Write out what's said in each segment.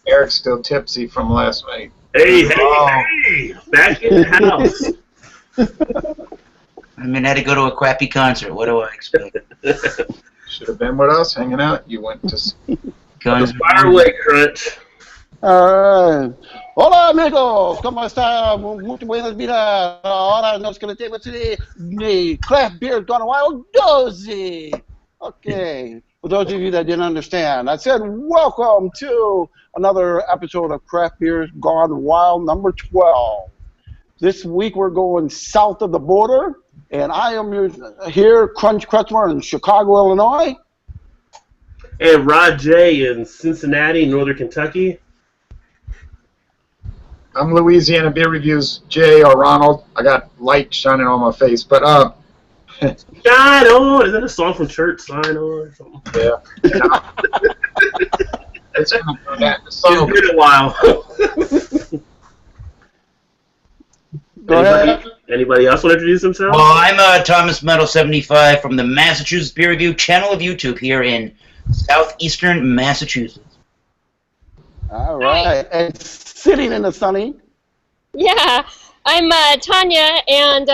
Eric's still tipsy from last night. Hey, back in the house. I mean, I had to go to a crappy concert. What do I expect? Should have been with us, hanging out. You went to Fire away, Crunch. Hola amigos, ¿cómo está? Muy buenas vidas. Ahora nos conectamos today the Craft Beer Gone Wild 12. Okay, for those of you that didn't understand, I said welcome to another episode of Craft Beer Gone Wild number 12. This week we're going south of the border, and I am here, Crunch Crutchmer in Chicago, Illinois. And Rod J in Cincinnati, Northern Kentucky. I'm Louisiana Beer Reviews, Jay or Ronald. I got light shining on my face, but Shine on! Is that a song from church? Shine on or something? Yeah. It's been a while. Go ahead. Anybody else want to introduce themselves? Well, I'm Thomas Metal 75 from the Massachusetts Beer Review channel of YouTube here in southeastern Massachusetts. All right, and sitting in the sunny. Yeah, I'm Tanya, and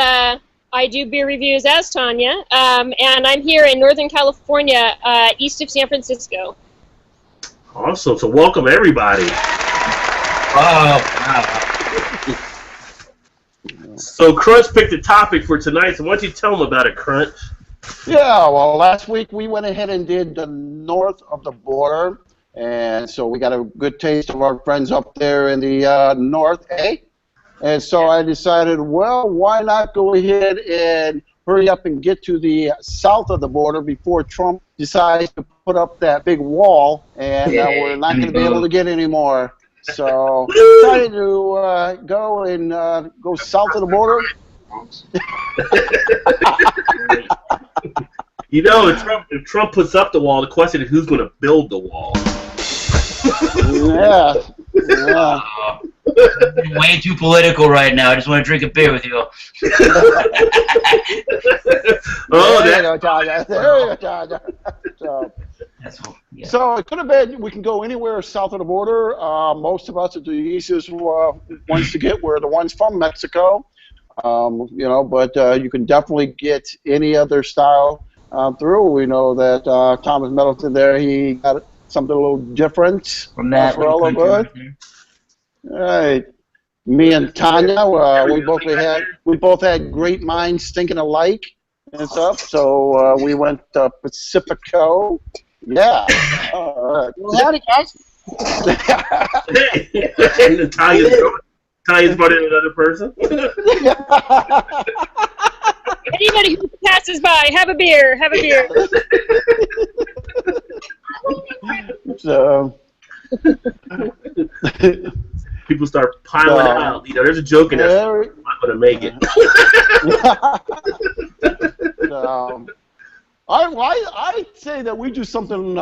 I do beer reviews as Tanya, and I'm here in Northern California, east of San Francisco. Awesome, so welcome everybody. Wow. So Crunch picked a topic for tonight, so why don't you tell them about it, Crunch? Yeah, well, last week we went ahead and did the north of the border, and so we got a good taste of our friends up there in the north, eh? And so I decided, well, why not go ahead and hurry up and get to the south of the border before Trump decides to put up that big wall, and we're not going to be able to get any more. So decided to go south of the border. You know, if Trump puts up the wall, the question is who's going to build the wall. Yeah. Way too political right now. I just want to drink a beer with you. So it could have been we can go anywhere south of the border. Most of us are the easiest ones to get were the ones from Mexico. But you can definitely get any other style through. We know that Thomas Middleton there, he got something a little different from that for all of us. All right, me and Tanya, we both had great minds thinking alike and stuff. So we went to Pacifico. Yeah. All right. Well, howdy, guys. And Tanya's brought in another person. Anybody who passes by, have a beer. Have a beer. So. People start piling out. You know, there's a joke in there. I'm not going to make it. I'd say that we do something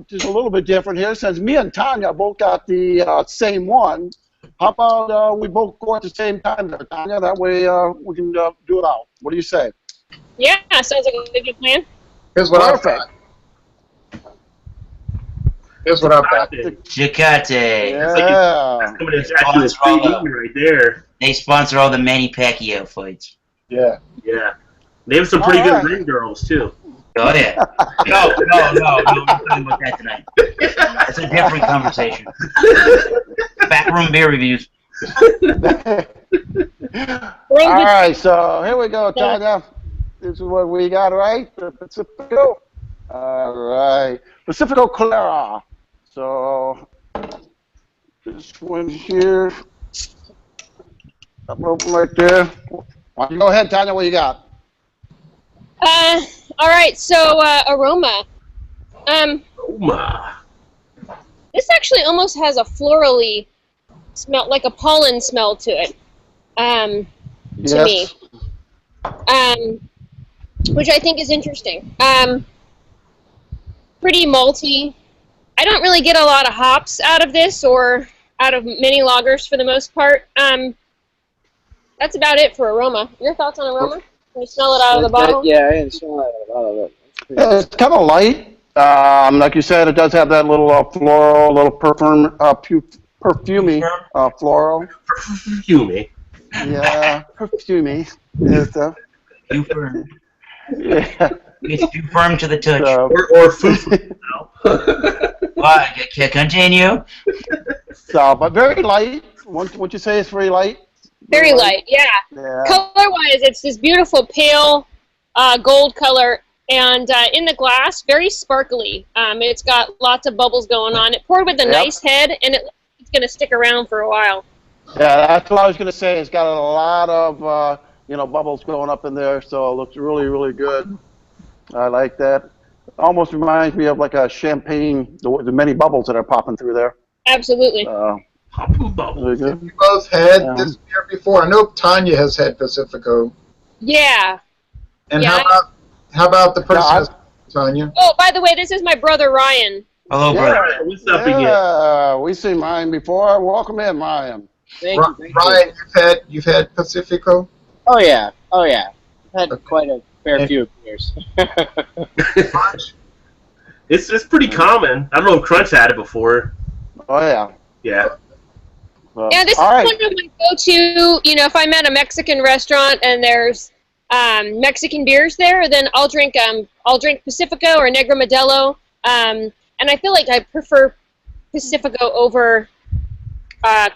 just a little bit different here. Since me and Tanya both got the same one, how about we both go at the same time there, Tanya? That way we can do it out. What do you say? Yeah, sounds like a good plan. Here's what I've got. Chicate. Yeah. Right there. They sponsor all the Manny Pacquiao fights. Yeah. Yeah. They have some pretty good ring girls, too. Oh, yeah. No, we're talking about that tonight. It's a different conversation. Backroom beer reviews. All right, so here we go, Tanya. This is what we got, right? The Pacifico. All right. Pacifico Clara. So this one here. Up right there. Why don't you go ahead, Tanya, what you got? All right, so aroma. Aroma. This actually almost has a florally smell, like a pollen smell to it. To me. Which I think is interesting. Pretty malty. I don't really get a lot of hops out of this or out of many lagers for the most part. That's about it for aroma. Your thoughts on aroma? Can you smell it out of the bottle? Yeah, I can smell it out of the bottle. Yeah, it's kind of light. Like you said, it does have that little floral, little perfumey floral. Fumey. Yeah, perfumey. It's, Too firm. yeah. It's too firm to the touch. So, Or foo-foo. What? Continue. but very light. Wouldn't you say it's very light? Very light, yeah. Yeah. Color-wise, it's this beautiful pale gold color, and in the glass, very sparkly. It's got lots of bubbles going on. It poured with a nice head, and it's going to stick around for a while. Yeah, that's what I was going to say. It's got a lot of, bubbles going up in there, so it looks really, really good. I like that. Almost reminds me of like a champagne, the many bubbles that are popping through there. Absolutely. Papu bubble. Really good. You both had this beer before. I know Tanya has had Pacifico. Yeah. And Yeah. how about the person, Tanya? Oh, by the way, this is my brother Ryan. Hello, brother. What's up again? Yeah, we seen Ryan before. Welcome in, Ryan. Thank you. Ryan, you've had Pacifico? Oh yeah. I've had quite a fair few beers. It's pretty common. I don't know if Crunch had it before. Oh yeah. Yeah. Yeah, this is all right. one of my go-to, if I'm at a Mexican restaurant and there's Mexican beers there, then I'll drink Pacifico or Negro Modelo. And I feel like I prefer Pacifico over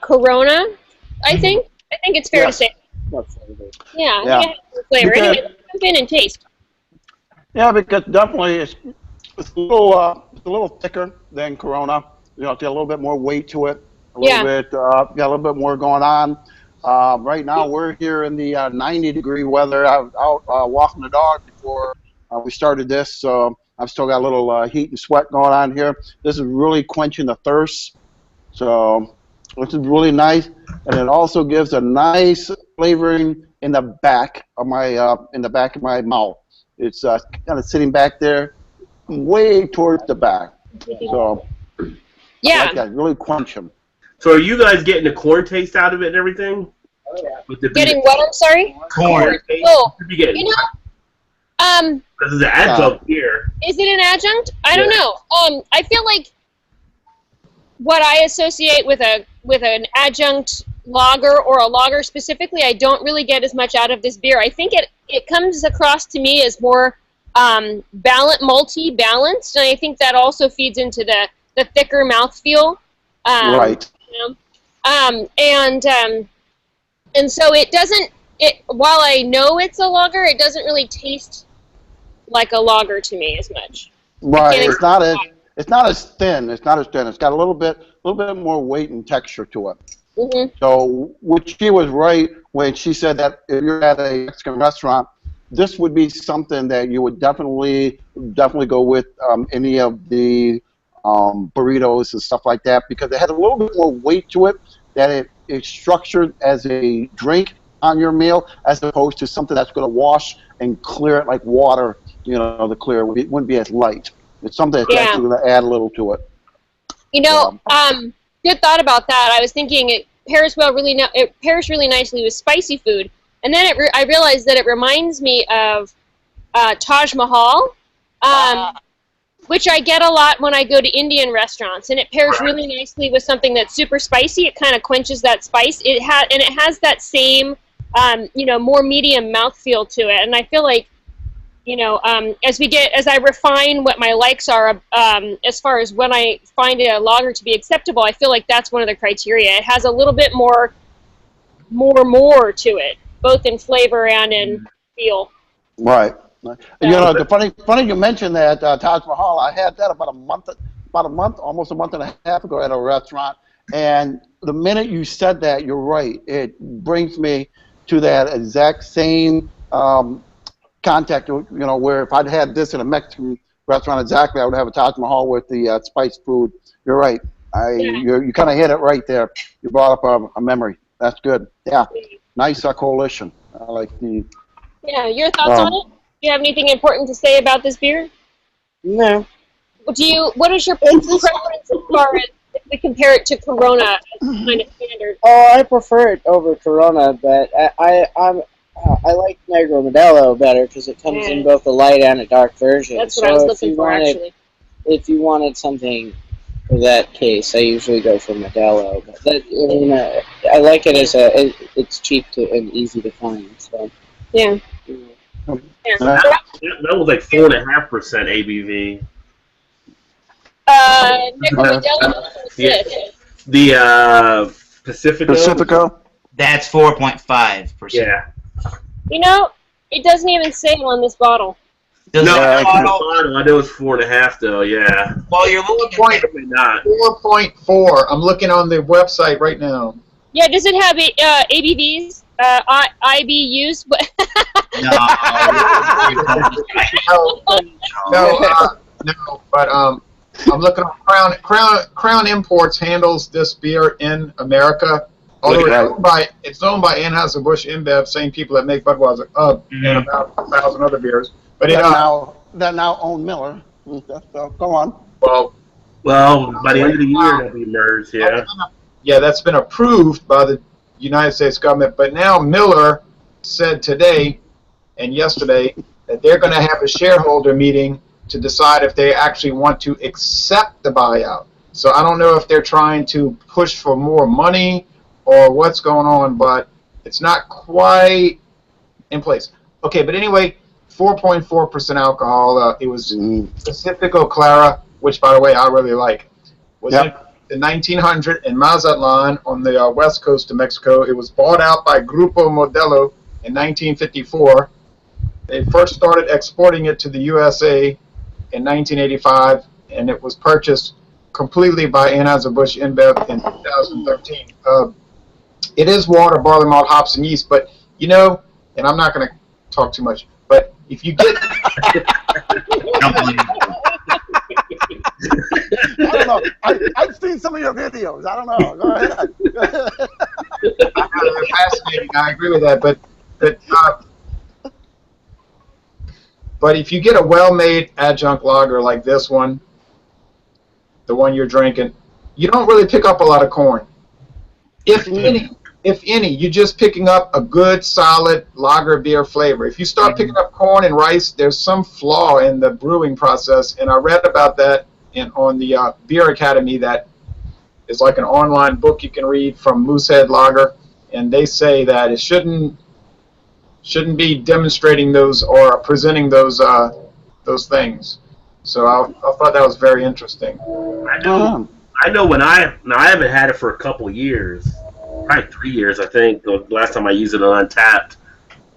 Corona, I think. I think it's fair to say. Yeah, I think it has flavor. Anyway, let's jump in and taste. Yeah, because definitely it's a little thicker than Corona. It's got a little bit more weight to it. A little bit more going on. Right now we're here in the 90-degree weather. I was out walking the dog before we started this, so I've still got a little heat and sweat going on here. This is really quenching the thirst, so this is really nice, and it also gives a nice flavoring in the back of my mouth. It's kind of sitting back there, way towards the back. So Yeah. I like that. Really quench them. So are you guys getting the corn taste out of it and everything? Oh yeah. With the Getting what, I'm sorry? corn taste? Oh, What you getting? because Because it's an adjunct here. is it an adjunct? I don't know. I feel like what I associate with an adjunct lager or a lager specifically, I don't really get as much out of this beer. I think it comes across to me as more malty balanced, and I think that also feeds into the thicker mouthfeel. Right. And so it doesn't. While I know it's a lager, it doesn't really taste like a lager to me as much. Right. It's not as thin. It's not as thin. It's got a little bit more weight and texture to it. Mm-hmm. So, which she was right when she said that if you're at a Mexican restaurant, this would be something that you would definitely go with any of the burritos and stuff like that, because it had a little bit more weight to it, that it's structured as a drink on your meal as opposed to something that's going to wash and clear it like water. The clear it wouldn't be as light. It's something that's actually going to add a little to it. Good thought about that. I was thinking it pairs really nicely with spicy food, and then I realized that it reminds me of Taj Mahal, which I get a lot when I go to Indian restaurants, and it pairs really nicely with something that's super spicy. It kind of quenches that spice. It has that same more medium mouthfeel to it, and I feel like as I refine what my likes are, as far as when I find a lager to be acceptable, I feel like that's one of the criteria. It has a little bit more to it, both in flavor and in feel. Right. The funny you mentioned that Taj Mahal. I had that about a month, almost a month and a half ago at a restaurant. And the minute you said that, you're right. It brings me to that exact same contact. Where if I'd had this in a Mexican restaurant, exactly, I would have a Taj Mahal with the spiced food. You're right. You kind of hit it right there. You brought up a memory. That's good. Yeah. Nice coalition. I like the. Yeah. Your thoughts on it? Do you have anything important to say about this beer? No. What is your preference as far as if we compare it to Corona as kind of standard? Oh, I prefer it over Corona, but I like Negro Modelo better because it comes in both a light and a dark version. That's what I was looking for, actually. if you wanted something for that case, I usually go for Modelo. But that, I mean, I like it as it's cheap and easy to find. So Yeah. So that was like 4.5% ABV. Modelo. Yeah. The Pacifico. Pacifico. That's 4.5%. Yeah. You know, it doesn't even say on this bottle. Does No, that I bottle, know it's 4.5 though. Yeah. while you're looking at Probably not. 4.4. I'm looking on the website right now. Yeah, does it have ABVs? IBUs? no, No, but I'm looking on Crown Imports handles this beer in America. Although it's owned by Anheuser-Busch InBev, same people that make Budweiser, and about 1,000 other beers. But that now own Miller. So go on. well, by the end of the year, it'll be merged. Yeah. Yeah, that's been approved by the United States government. But now Miller said today and yesterday that they're going to have a shareholder meeting to decide if they actually want to accept the buyout. So I don't know if they're trying to push for more money or what's going on, but it's not quite in place. Okay, but anyway, 4.4% alcohol. It was Pacifico Clara, which, by the way, I really like. Was in 1900 in Mazatlan on the west coast of Mexico. It was bought out by Grupo Modelo in 1954. They first started exporting it to the USA in 1985, and it was purchased completely by Anheuser-Busch InBev in 2013. It is water, barley malt, hops, and yeast, but you know, and I'm not going to talk too much, but if you get... I don't know. I've seen some of your videos. I don't know. Go ahead. I know, they're fascinating. I agree with that, but if you get a well-made adjunct lager like this one, the one you're drinking, you don't really pick up a lot of corn. If any, you're just picking up a good, solid lager beer flavor. If you start picking up corn and rice, there's some flaw in the brewing process, and I read about that on the Beer Academy. That is like an online book you can read from Moosehead Lager, and they say that it shouldn't be demonstrating those or presenting those things. So I thought that was very interesting. I know when I haven't had it for a couple years, probably 3 years, I think. The last time I used it on Untapped,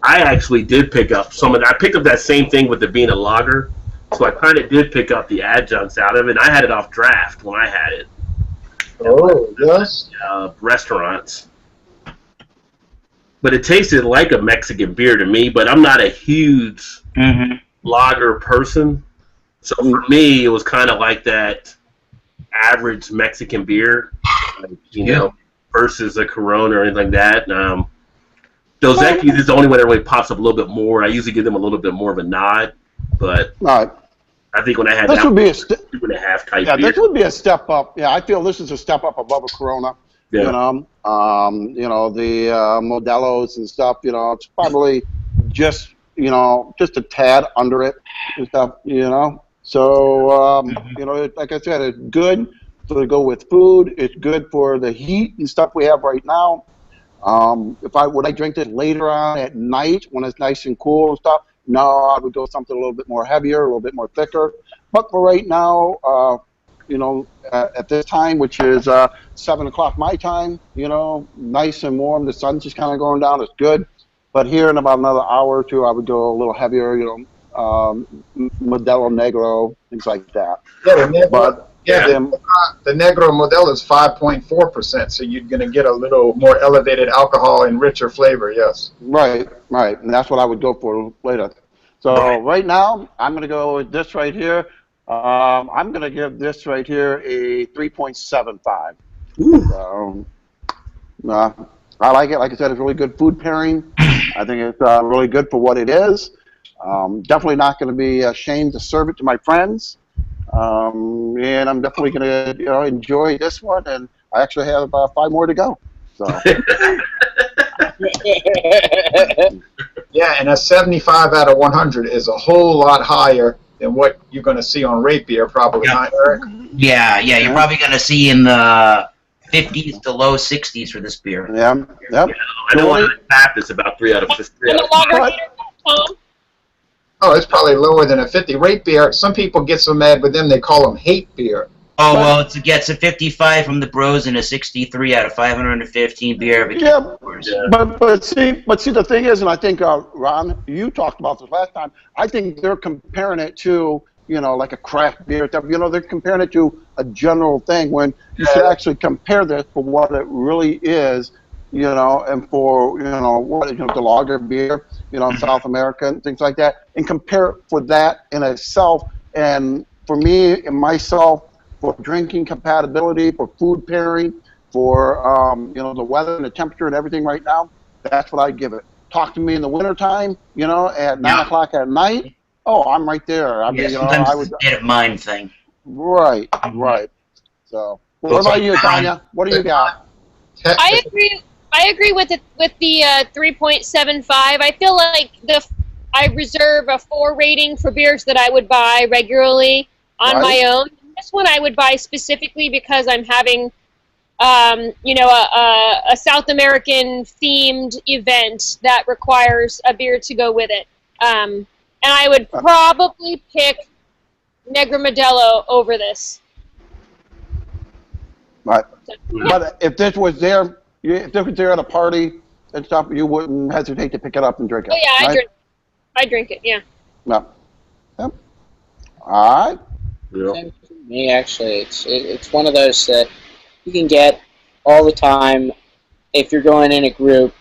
I actually did pick up some of that. I picked up that same thing with it being a lager, so I kind of did pick up the adjuncts out of it. And I had it off draft when I had it. Oh, yes. Restaurants. But it tasted like a Mexican beer to me, but I'm not a huge lager person. So for me, it was kind of like that average Mexican beer, like, you know, versus a Corona or anything like that. Dos Equis is the only one that really pops up a little bit more. I usually give them a little bit more of a nod, but I think when I had this would be a 2.5 type beer. this would be a step up. Yeah, I feel this is a step up above a Corona. Yeah. You know, the Modelos and stuff. You know, it's probably just a tad under it and stuff. You know, so you know, like I said, it's good to go with food. It's good for the heat and stuff we have right now. Would I drink it later on at night when it's nice and cool and stuff? No, I would go something a little bit more heavier, a little bit more thicker. But for right now, you know, at this time, which is 7 o'clock my time, you know, nice and warm. The sun's just kind of going down. It's good. But here in about another hour or two, I would go a little heavier, you know, Modelo Negro, things like that. Yeah, the Negro Modelo is 5.4%, so you're going to get a little more elevated alcohol and richer flavor, yes. Right, and that's what I would go for later. So right now, I'm going to go with this right here. I'm going to give this right here a 3.75. I like it. Like I said, it's really good food pairing. I think it's really good for what it is. Definitely not going to be ashamed to serve it to my friends. And I'm definitely going to enjoy this one. And I actually have about 5 more to go. So. Yeah, and a 75 out of 100 is a whole lot higher than what you're going to see on rate beer, probably, Yeah. huh, Eric? Yeah, you're probably going to see in the 50s to low 60s for this beer. Yeah. Yep. I know on tap is about 3 out of 5. And the lager hater, Tom? Oh, it's probably lower than a 50. Rate beer, some people get so mad with them, they call them hate beer. Oh, well, it gets a 55 from the Bros and a 63 out of 515 beer. Yeah, but see, the thing is, and I think, Ron, you talked about this last time, I think they're comparing it to, like a craft beer type. They're comparing it to a general thing when you should actually compare this for what it really is, and for, the lager beer, South America and things like that, and compare it for that in itself. And for me and myself, for drinking compatibility, for food pairing, for, the weather and the temperature and everything right now, that's what I give it. Talk to me in the wintertime, at 9 o'clock at night. Oh, I'm right there. I mean, sometimes I was it's a state of mind thing. right. So, what about you, Tanya? What do you got? I agree with the 3.75. I feel like I reserve a 4 rating for beers that I would buy regularly on my own. This one I would buy specifically because I'm having, a South American themed event that requires a beer to go with it. And I would probably pick Negra Modelo over this. Right. But if this was there, at a party and stuff, you wouldn't hesitate to pick it up and drink it. Oh yeah, right? I drink it. Yeah. No. Yep. All right. Yeah. Me, actually, it's one of those that you can get all the time. If you're going in a group,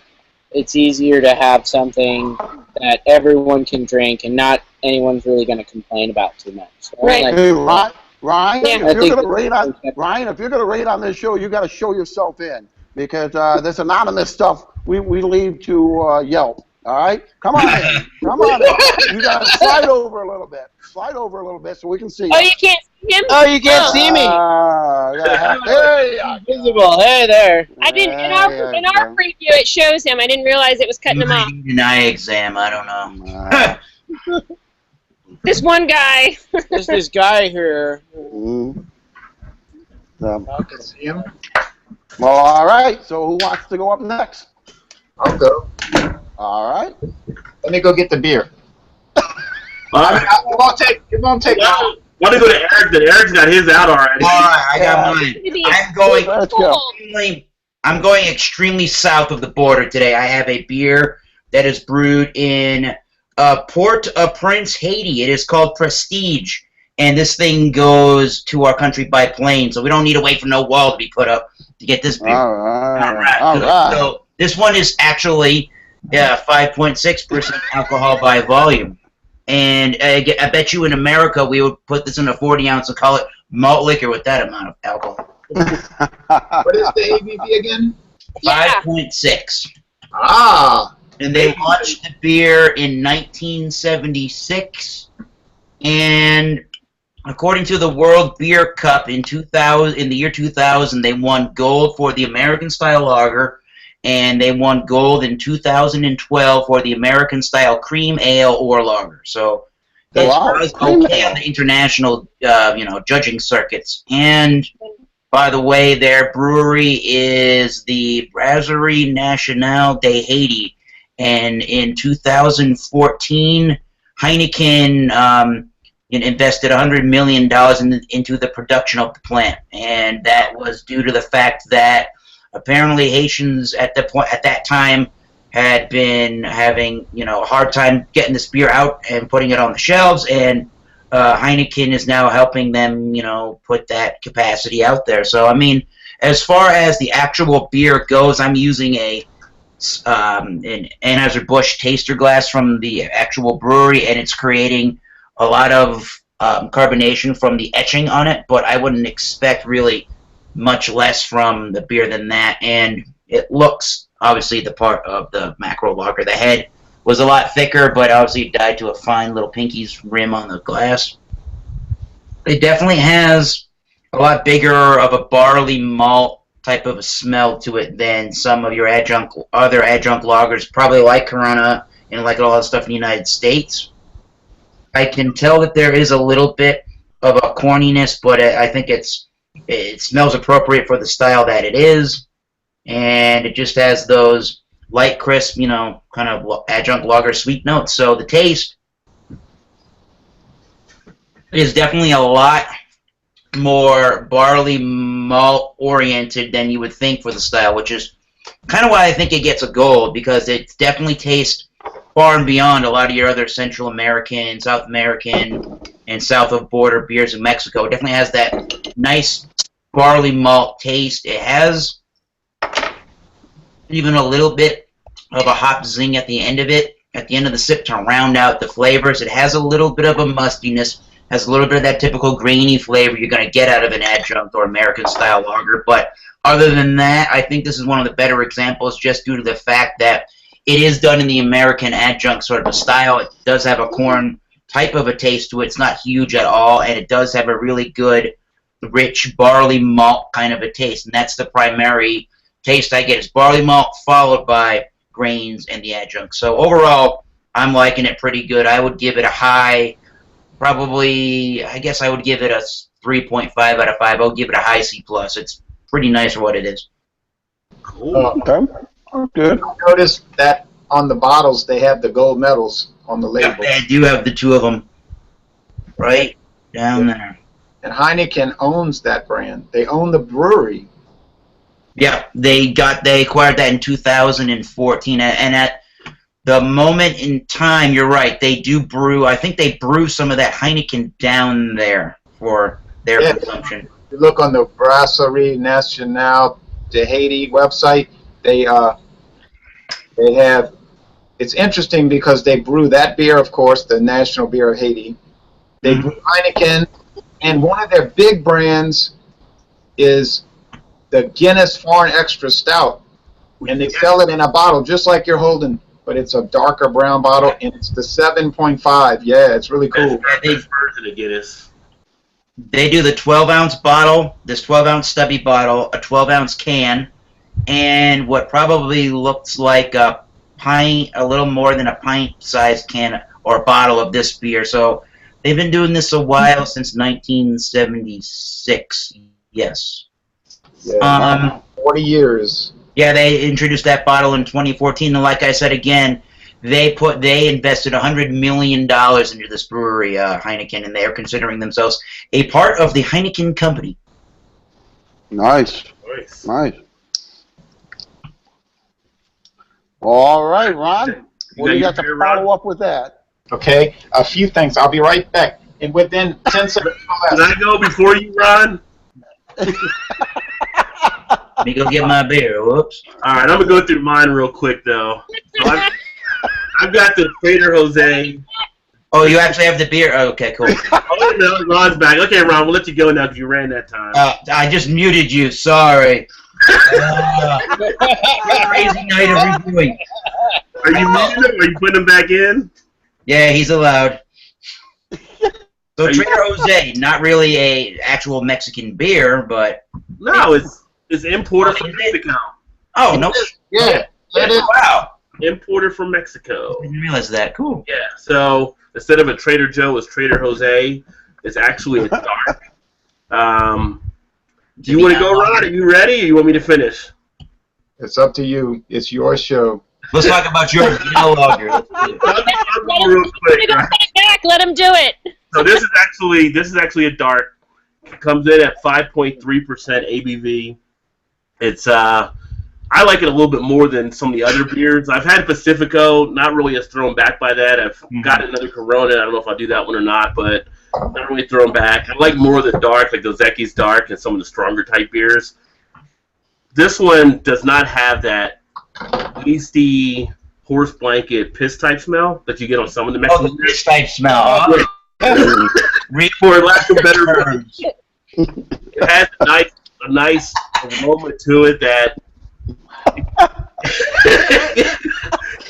it's easier to have something that everyone can drink and not anyone's really going to complain about too much. So Right. Hey, Ryan, Yeah. if you're gonna rate on this show, you got to show yourself in because this anonymous stuff we leave to Yelp. All right, come on in. You got to slide over a little bit. So we can see. Oh, you can't see him? Oh, you can't see me. Invisible. Hey there. I didn't. In our preview, it shows him. I didn't realize it was cutting him off. An eye exam. I don't know. This one guy. There's this guy here. I can see him. Well, all right. So who wants to go up next? I'll go. All right. Let me go get the beer. All right. It won't take long. Want to go to Eric? Then Eric's got his out already. All right, I got mine. Let's go. I'm going extremely south of the border today. I have a beer that is brewed in Port-au-Prince, Haiti. It is called Prestige, and this thing goes to our country by plane, so we don't need to wait for no wall to be put up to get this beer. All right. So this one is actually 5.6% alcohol by volume. And I bet you in America we would put this in a 40 ounce and call it malt liquor with that amount of alcohol. What is the ABV again? 5.6. Ah. And they launched the beer in 1976. And according to the World Beer Cup in the year 2000, they won gold for the American style lager. And they won gold in 2012 for the American-style cream ale or lager. So it was okay on the international, judging circuits. And by the way, their brewery is the Brasserie Nationale de Haiti. And in 2014, Heineken invested $100 million into the production of the plant, and that was due to the fact that apparently Haitians at that time had been having a hard time getting this beer out and putting it on the shelves, and Heineken is now helping them put that capacity out there. So I mean, as far as the actual beer goes, I'm using an Anheuser-Busch taster glass from the actual brewery, and it's creating a lot of carbonation from the etching on it, but I wouldn't expect really much less from the beer than that. And it looks, obviously, the part of the macro lager, the head was a lot thicker, but obviously it died to a fine little pinky's rim on the glass. It definitely has a lot bigger of a barley malt type of a smell to it than some of your other adjunct lagers, probably like Corona and like all that stuff in the United States. I can tell that there is a little bit of a corniness, but I think it smells appropriate for the style that it is, and it just has those light, crisp, kind of adjunct lager sweet notes. So the taste is definitely a lot more barley malt oriented than you would think for the style, which is kind of why I think it gets a gold, because it definitely tastes far and beyond a lot of your other Central American, South American, and south of border beers in Mexico. It definitely has that nice barley malt taste. It has even a little bit of a hop zing at the end of it, at the end of the sip, to round out the flavors. It has a little bit of a mustiness, has a little bit of that typical grainy flavor you're going to get out of an adjunct or American-style lager. But other than that, I think this is one of the better examples, just due to the fact that it is done in the American adjunct sort of a style. It does have a corn type of a taste to it. It's not huge at all, and it does have a really good, rich barley malt kind of a taste. And that's the primary taste I get, is barley malt followed by grains and the adjunct. So overall, I'm liking it pretty good. I would give it a high, probably, I guess I would give it a 3.5 out of 5. I'll give it a high C+. It's pretty nice for what it is. Cool. Okay. Good. Notice that on the bottles they have the gold medals on the label. Yeah, they do have the two of them right down there. And Heineken owns that brand. They own the brewery. Yeah, they acquired that in 2014, and at the moment in time, you're right, they do brew. I think they brew some of that Heineken down there for their consumption. If you look on the Brasserie Nationale de Haiti website, they have. It's interesting because they brew that beer, of course, the national beer of Haiti. They brew Heineken, and one of their big brands is the Guinness Foreign Extra Stout, and they sell it in a bottle just like you're holding, but it's a darker brown bottle, and it's the 7.5. Yeah, it's really cool. That's version of Guinness. They do the 12-ounce bottle, this 12-ounce stubby bottle, a 12-ounce can, and what probably looks like a pint, a little more than a pint-sized can or bottle of this beer. So they've been doing this a while, since 1976. Yes. Yeah, 40 years. Yeah, they introduced that bottle in 2014, and like I said again, they invested $100 million into this brewery, Heineken, and they are considering themselves a part of the Heineken company. Nice. Nice. All right, Ron. What do you got to follow up with that? Okay, a few things. I'll be right back. And within 10 seconds. Can I go before you, Ron? Let me go get my beer. Whoops. All right, I'm gonna go through mine real quick though. So I've got the Trader Jose. Oh, you actually have the beer? Oh, okay, cool. Oh no, Ron's back. Okay, Ron, we'll let you go now because you ran that time. I just muted you. Sorry. Crazy night of reviewing. Are you muting him? Are you putting him back in? Yeah, he's allowed. So Trader Jose, not really a actual Mexican beer, but No, it's imported from Mexico. oh no, Yeah, let it. wow, Imported from Mexico. I didn't realize that. Cool. Yeah, so instead of a Trader Joe, it's Trader Jose. It's actually a dark. Do you want to go, Ron? Are you ready, or you want me to finish? It's up to you. It's your show. Let's talk about your vanilla lager. I'll go real quick. Right? Back, let him do it. So this is actually a dark. It comes in at 5.3% ABV. It's I like it a little bit more than some of the other beers. I've had Pacifico, not really as thrown back by that. I've got another Corona. I don't know if I'll do that one or not, but not really thrown back. I like more of the dark, like Dos Equis Dark and some of the stronger type beers. This one does not have that yeasty horse blanket piss type smell that you get on some of the Mexican Oh, the fish type smell. For lack of better words. It has a nice aroma to it that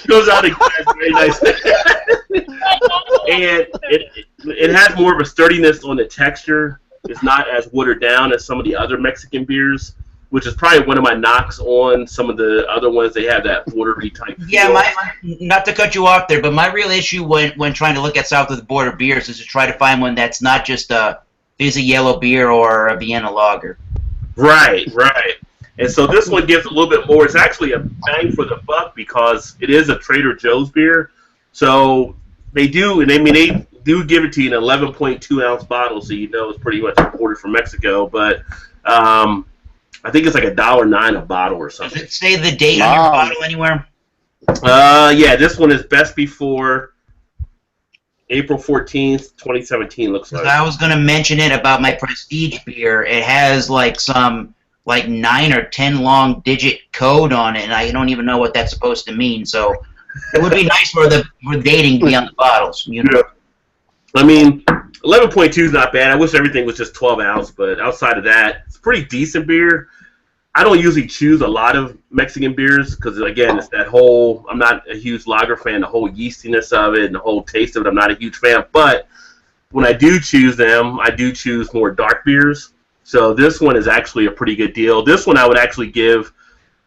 goes out and very nice. And it has more of a sturdiness on the texture. It's not as watered down as some of the other Mexican beers. which is probably one of my knocks on some of the other ones. They have that watery type feel. Yeah, not to cut you off there, but my real issue when trying to look at south of the border beers is to try to find one that's not just a fizzy yellow beer or a Vienna lager. Right. And so this one gives a little bit more. It's actually a bang for the buck because it is a Trader Joe's beer. So they do give it to you in an 11.2 ounce bottle, so you know it's pretty much imported from Mexico. But I think it's like $1.09 a bottle or something. Does it say the date on your bottle anywhere? Yeah, this one is best before April 14th, 2017. Looks like. I was going to mention it about my Prestige beer. It has like some 9 or 10 long digit code on it, and I don't even know what that's supposed to mean. So it would be nice for dating to be on the bottles. You know. Yeah. I mean, 11.2 is not bad. I wish everything was just 12 ounce, but outside of that, it's a pretty decent beer. I don't usually choose a lot of Mexican beers because, again, it's that whole, I'm not a huge lager fan, the whole yeastiness of it and the whole taste of it, I'm not a huge fan. But when I do choose them, I do choose more dark beers. So this one is actually a pretty good deal. This one I would actually give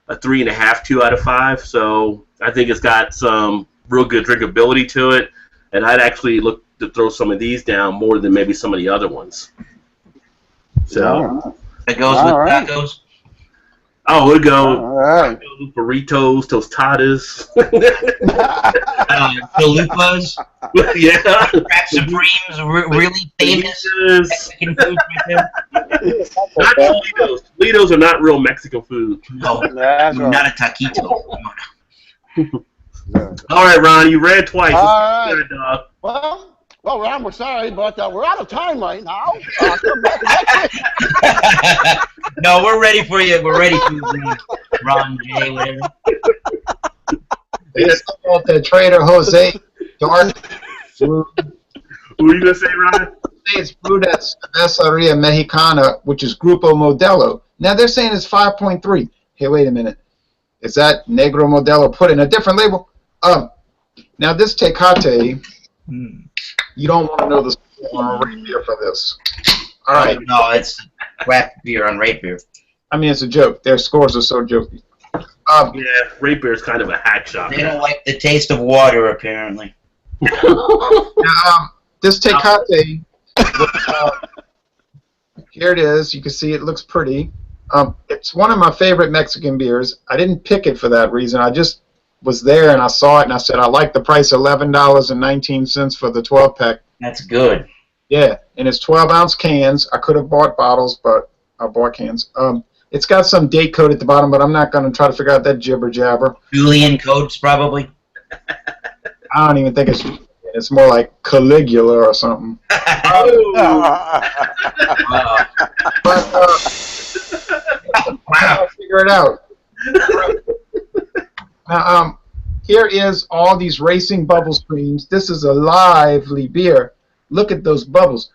a 3.5, 2 out of 5. So I think it's got some real good drinkability to it. And I'd actually look to throw some of these down more than maybe some of the other ones. So it goes with tacos. Oh, it would go Tacos, burritos, tostadas, chalupas, yeah, Crab Supremes, really famous Mexican food right there. Not Toledos. Toledos are not real Mexican food. No, That's right. not a taquito. All right, Ron, you ran twice. All right. Good, dog. Well, Ron, we're sorry, but we're out of time right now. Come back next week. No, we're ready for you. We're ready for you, Ron J. Whatever. It's called the Trader Jose dark brew. What were you gonna say, Ron? It's brewed at Cerveceria Mexicana, which is Grupo Modelo. Now they're saying it's 5.3. Hey, wait a minute. Is that Negro Modelo put in a different label? Now this Tecate, you don't want to know the rate beer for this. All right. No, it's craft beer on rate beer. I mean, it's a joke. Their scores are so jokey. Yeah, rate beer is kind of a hack shop. They don't like the taste of water, apparently. Now, this Tecate, here it is. You can see it looks pretty. It's one of my favorite Mexican beers. I didn't pick it for that reason. I just was there and I saw it and I said, I like the price, $11.19 for the 12-pack. That's good. Yeah, and it's 12-ounce cans. I could have bought bottles, but I bought cans. It's got some date code at the bottom, but I'm not going to try to figure out that jibber jabber. Julian codes, probably. I don't even think it's more like Caligula or something. But I'll figure it out. Now, here is all these racing bubble streams. This is a lively beer. Look at those bubbles.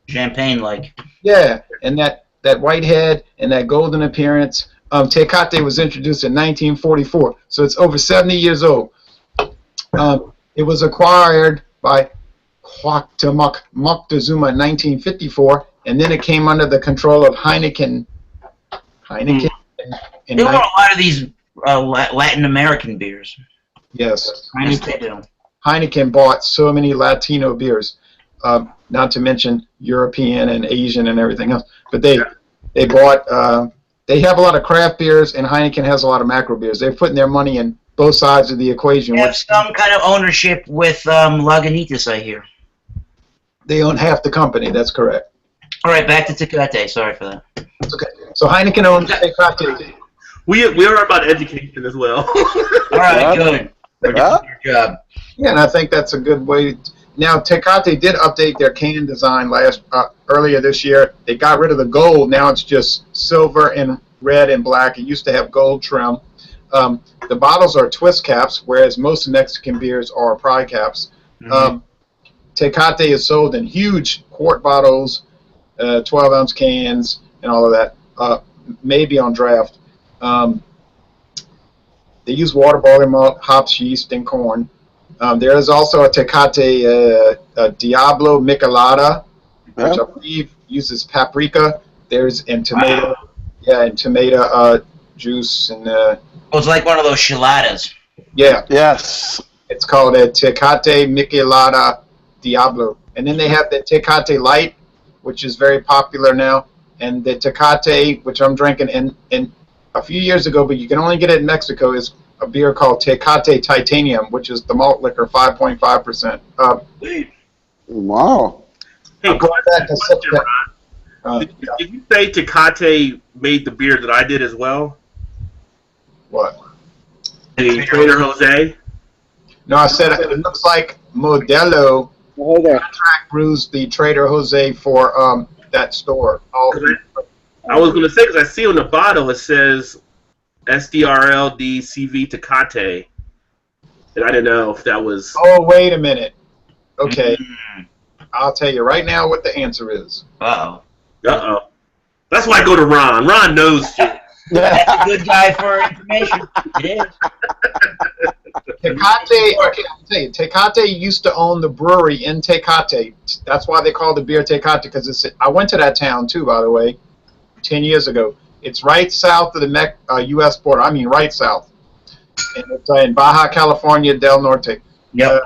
Champagne-like. Yeah, and that white head and that golden appearance. Tecate was introduced in 1944, so it's over 70 years old. It was acquired by Cuauhtémoc Moctezuma in 1954, and then it came under the control of Heineken. There are a lot of these Latin American beers. Yes. Yes, they do. Heineken bought so many Latino beers, not to mention European and Asian and everything else. But they bought. They have a lot of craft beers, and Heineken has a lot of macro beers. They're putting their money in both sides of the equation. They have some kind of ownership with Lagunitas, I hear. They own half the company. That's correct. All right, back to Tecate. Sorry for that. Okay. So Heineken owns Tecate. We are about education as well. All right, good. We're doing your job. Yeah, and I think that's a good way. Now, Tecate did update their can design earlier this year. They got rid of the gold. Now it's just silver and red and black. It used to have gold trim. The bottles are twist caps, whereas most Mexican beers are pry caps. Tecate is sold in huge quart bottles, 12-ounce cans, and all of that, maybe on draft. They use water, barley malt, hops, yeast, and corn. There is also a Tecate Diablo Michelada, which I believe uses paprika. And tomato. Yeah, and tomato juice and Oh, it's like one of those chiladas. yeah, Yes. it's called a Tecate Michelada Diablo. And then they have the Tecate Light, which is very popular now, and the Tecate, which I'm drinking in a few years ago, but you can only get it in Mexico, is a beer called Tecate Titanium, which is the malt liquor, 5.5%. Wow. Hey, Going back to question, Ron. Did you say Tecate made the beer that I did as well? what? The Trader Jose? No, I said it looks like Modelo Oh, there. contract brews the Trader Jose for that store. I was going to say, because I see on the bottle it says SDRLDCV Tecate. And I didn't know if that was... Oh, wait a minute. Okay. I'll tell you right now what the answer is. Uh-oh. Uh-oh. That's why I go to Ron. Ron knows shit. That's a good guy for information. It is. Tecate, okay, I'll tell you, Tecate used to own the brewery in Tecate. That's why they call the beer Tecate, because I went to that town too, by the way, 10 years ago. It's right south of the U.S. border. I mean, right south. And it's in Baja California del Norte. Yep.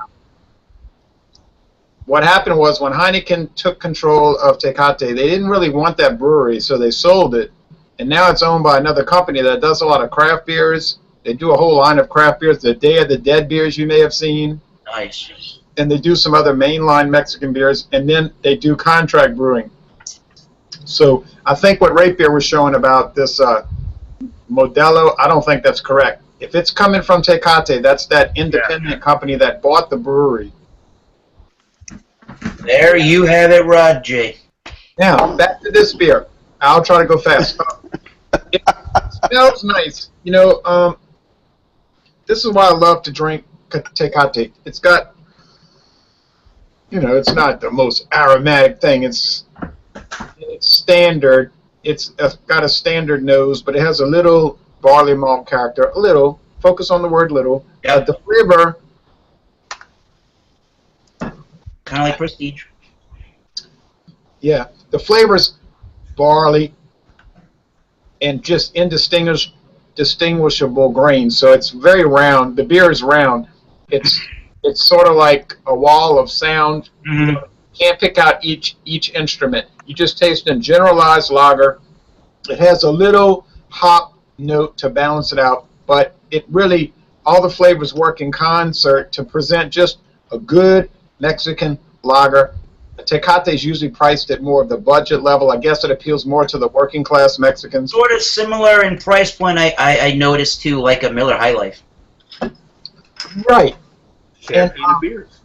What happened was when Heineken took control of Tecate, they didn't really want that brewery, so they sold it. And now it's owned by another company that does a lot of craft beers. They do a whole line of craft beers, the Day of the Dead beers you may have seen. Nice. And they do some other mainline Mexican beers, and then they do contract brewing. So I think what Rapier was showing about this Modelo, I don't think that's correct. If it's coming from Tecate, that's that independent company that bought the brewery. There you have it, Rod J. Now, back to this beer. I'll try to go fast. It smells nice. You know, this is why I love to drink Tecate. It's got, you know, it's not the most aromatic thing. It's standard. It's got a standard nose, but it has a little barley malt character. A little. Focus on the word little. Yep. The flavor, Kind of like Prestige. yeah, the flavor's barley and just indistinguishable grains. So it's very round. The beer is round. It's sort of like a wall of sound. Mm-hmm. You can't pick out each instrument. You just taste a generalized lager. It has a little hop note to balance it out, but it really, all the flavors work in concert to present just a good Mexican lager. Tecate is usually priced at more of the budget level. I guess it appeals more to the working class Mexicans. Sort of similar in price point, I noticed, too, like a Miller High Life. Right. Champagne of beers.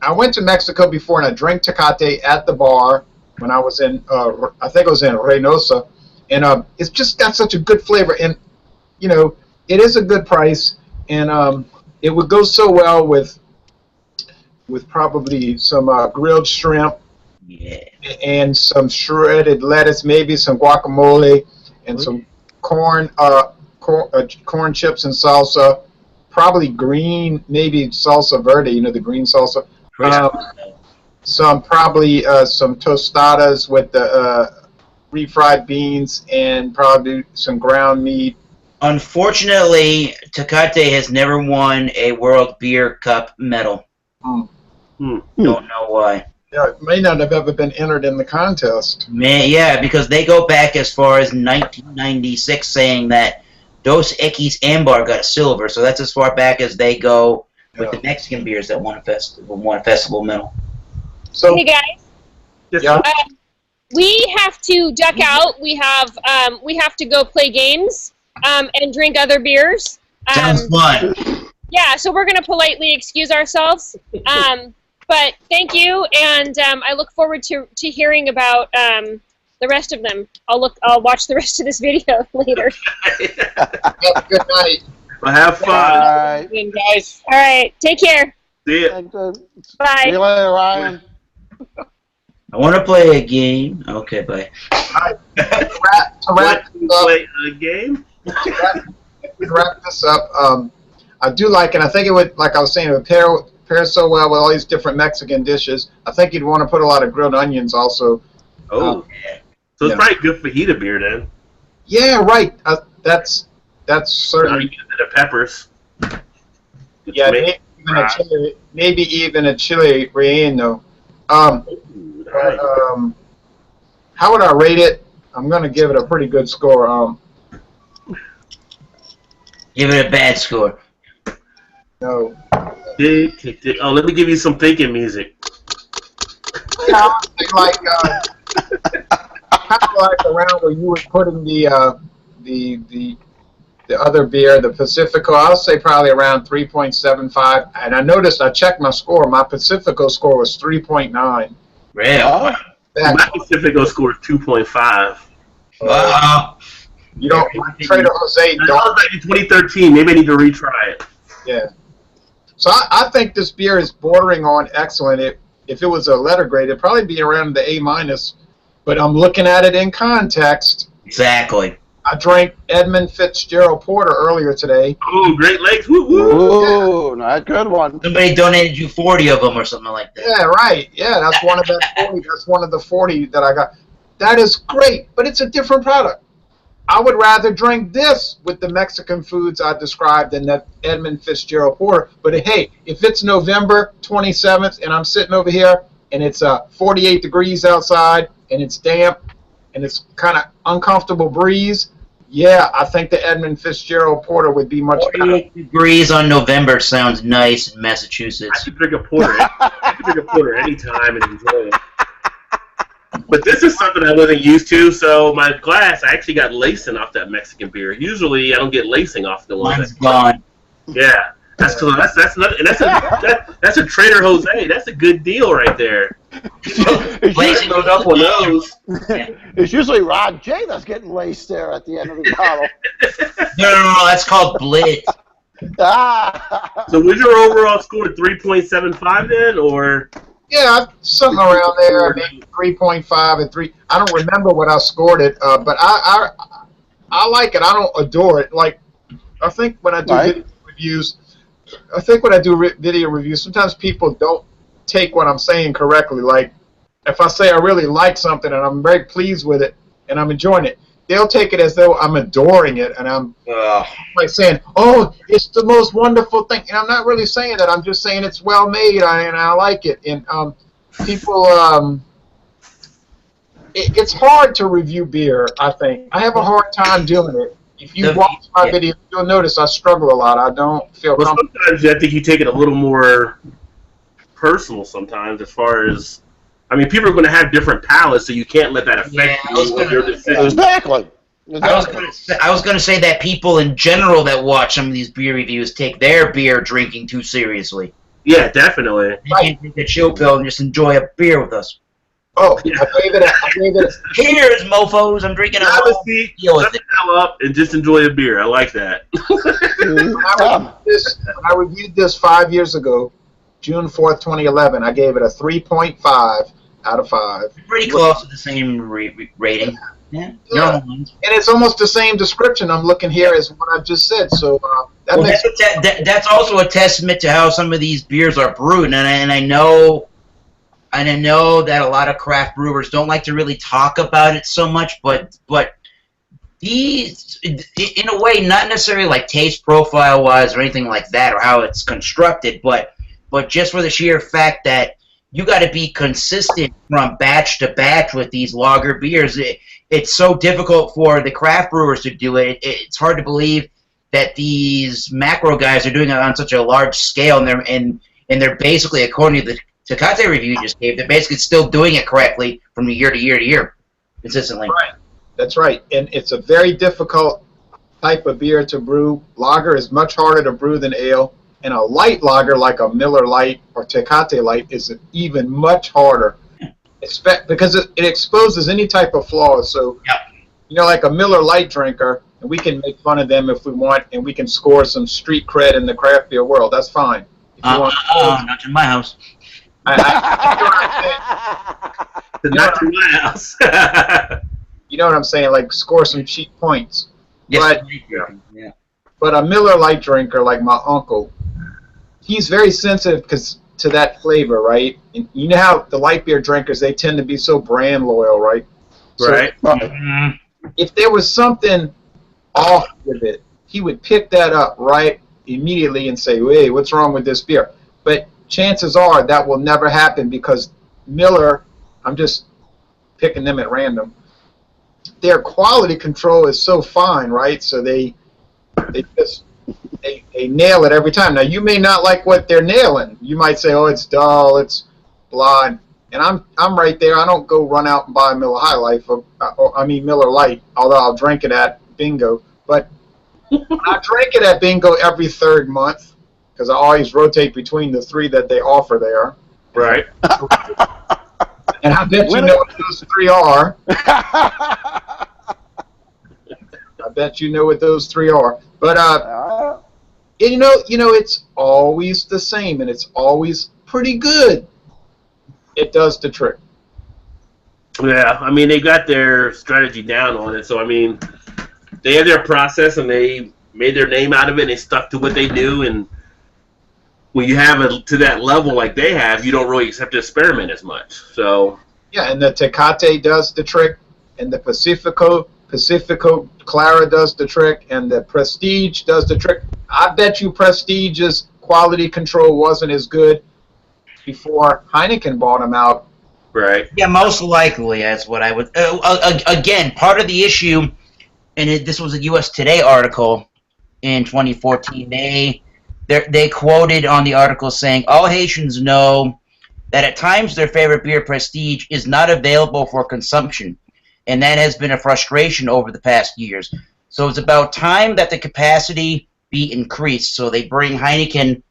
I went to Mexico before and I drank Tecate at the bar when I was in, I think it was in Reynosa. And it's just got such a good flavor. And, you know, it is a good price. And it would go so well with probably some grilled shrimp, Yeah. and some shredded lettuce, maybe some guacamole, and some corn chips and salsa, probably green, maybe salsa verde, you know, the green salsa. Some tostadas with the refried beans, and probably some ground meat. Unfortunately, Tecate has never won a World Beer Cup medal. Don't know why. Yeah, it may not have ever been entered in the contest. Man, yeah, because they go back as far as 1996, saying that Dos Equis Ambar got a silver, so that's as far back as they go with the Mexican beers that won a festival medal. So, Hey guys, yeah, we have to duck out. We have to go play games and drink other beers. Sounds fun. Yeah, so we're gonna politely excuse ourselves. But thank you, and I look forward to hearing about the rest of them. I'll watch the rest of this video later. have a good night. Well, have fun. Bye. Guys. All right, take care. See ya. Thank you. Bye. See you later, Ryan. I want to play a game. Okay, bye. To wrap this up, Play a game? to wrap this up, I do like, and I think it would, like I was saying, it would pair so well with all these different Mexican dishes. I think you'd want to put a lot of grilled onions also. Oh. So it's probably good fajita beer then. Yeah, right. That's Not certainly. using the peppers. Yeah, maybe even a chili relleno. Um, Ooh, but, nice. how would I rate it? I'm gonna give it a pretty good score. Give it a bad score. No. Oh, let me give you some thinking music. Yeah, I would say like kind of like around where you were putting the other beer, the Pacifico. I'll say probably around 3.75. And I noticed I checked my score. My Pacifico score was 3.9. Really? Oh, My Pacifico score is 2.5. Wow. You don't like Trader Jose? That Don't. was back in 2013. Maybe I need to retry it. Yeah. So I think this beer is bordering on excellent. If it was a letter grade, it'd probably be around the A minus. But I'm looking at it in context. Exactly. I drank Edmund Fitzgerald Porter earlier today. Oh, Great Lakes. Woo woo. ooh, not good one. Somebody donated you 40 of them or something like that. Yeah, right. Yeah, that's one of the 40. That's one of the 40 that I got. That is great, but it's a different product. I would rather drink this with the Mexican foods I described than that Edmund Fitzgerald Porter. But hey, if it's November 27th and I'm sitting over here and it's 48 degrees outside and it's damp and it's kind of uncomfortable breeze, yeah, I think the Edmund Fitzgerald Porter would be much better. 48 degrees on November sounds nice in I Massachusetts. could drink a porter. I could drink a porter anytime and enjoy it. But this is something I wasn't used to, so my glass, I actually got lacing off that Mexican beer. Usually, I don't get lacing off the one. Mine's gone. Yeah, that's cool. That's not, and that's a Trader Jose. That's a good deal right there. Lacing Load up on those. It's usually Rod J that's getting laced there at the end of the bottle. No, that's called Blitz. Ah. So was your overall score 3.75 then, or? Yeah, something around there, maybe 3.5 and 3. I don't remember what I scored it, but I like it. I don't adore it. Like, I think when I do video reviews, sometimes people don't take what I'm saying correctly. Like, if I say I really like something and I'm very pleased with it and I'm enjoying it, they'll take it as though I'm adoring it and I'm like saying, "Oh, it's the most wonderful thing." And I'm not really saying that. I'm just saying it's well made and I like it. And people, it's hard to review beer. I think I have a hard time doing it. If you watch my video, you'll notice I struggle a lot. I don't feel comfortable. Sometimes I think you take it a little more personal. Sometimes, as far as people are going to have different palates, so you can't let that affect you with your decision. Exactly. I was going to say that people in general that watch some of these beer reviews take their beer drinking too seriously. Yeah, definitely. You can't take a chill pill and just enjoy a beer with us. Oh, I gave it. Cheers, mofos! I'm drinking a Have whole a seat, deal shut with the it. hell up, and just enjoy a beer. I like that. When I reviewed this 5 years ago, June 4th, 2011, I gave it a 3.5 out of 5. Pretty close to the same rating. Yeah. Yeah. And it's almost the same description I'm looking here as what I just said. So That's also a testament to how some of these beers are brewed, and I know that a lot of craft brewers don't like to really talk about it so much, but these, in a way, not necessarily like taste profile wise or anything like that, or how it's constructed, but just for the sheer fact that you got to be consistent from batch to batch with these lager beers. It's so difficult for the craft brewers to do it. It's hard to believe that these macro guys are doing it on such a large scale, and they're basically, according to the Tecate review you just gave, they're basically still doing it correctly from year to year to year, consistently. Right. That's right. And it's a very difficult type of beer to brew. Lager is much harder to brew than ale. And a light lager like a Miller Lite or Tecate Light is even much harder, because it exposes any type of flaws. So, like a Miller Lite drinker, and we can make fun of them if we want, and we can score some street cred in the craft beer world. That's fine. If you want not in my house. Not to my house. You know what I'm saying? Like, score some cheap points. Yes, But a Miller Lite drinker like my uncle, he's very sensitive to that flavor, right? And you know how the light beer drinkers, they tend to be so brand loyal, right? Right. So if there was something off with it, he would pick that up right immediately and say, "Hey, what's wrong with this beer?" But chances are that will never happen because Miller, I'm just picking them at random, their quality control is so fine, right? So they just they nail it every time. Now you may not like what they're nailing. You might say, "Oh, it's dull, it's blah," and I'm right there. I don't go run out and buy Miller High Life or Miller Lite, although I'll drink it at Bingo. But I drink it at Bingo every third month because I always rotate between the three that they offer there. Right. And I bet you know what those three are. I bet you know what those three are. But you know, it's always the same, and it's always pretty good. It does the trick. Yeah, I mean, they got their strategy down on it. So, I mean, they have their process, and they made their name out of it, and they stuck to what they do. And when you have it to that level like they have, you don't really have to experiment as much. So yeah, and the Tecate does the trick, and the Pacifico Clara does the trick, and the Prestige does the trick. I bet you Prestige's quality control wasn't as good before Heineken bought them out. right. Yeah, most likely. That's what I would. Again, part of the issue, and this was a U.S. Today article in 2014. They quoted on the article saying, "All Haitians know that at times their favorite beer, Prestige, is not available for consumption, and that has been a frustration over the past years. So it's about time that the capacity be increased." So they bring Heineken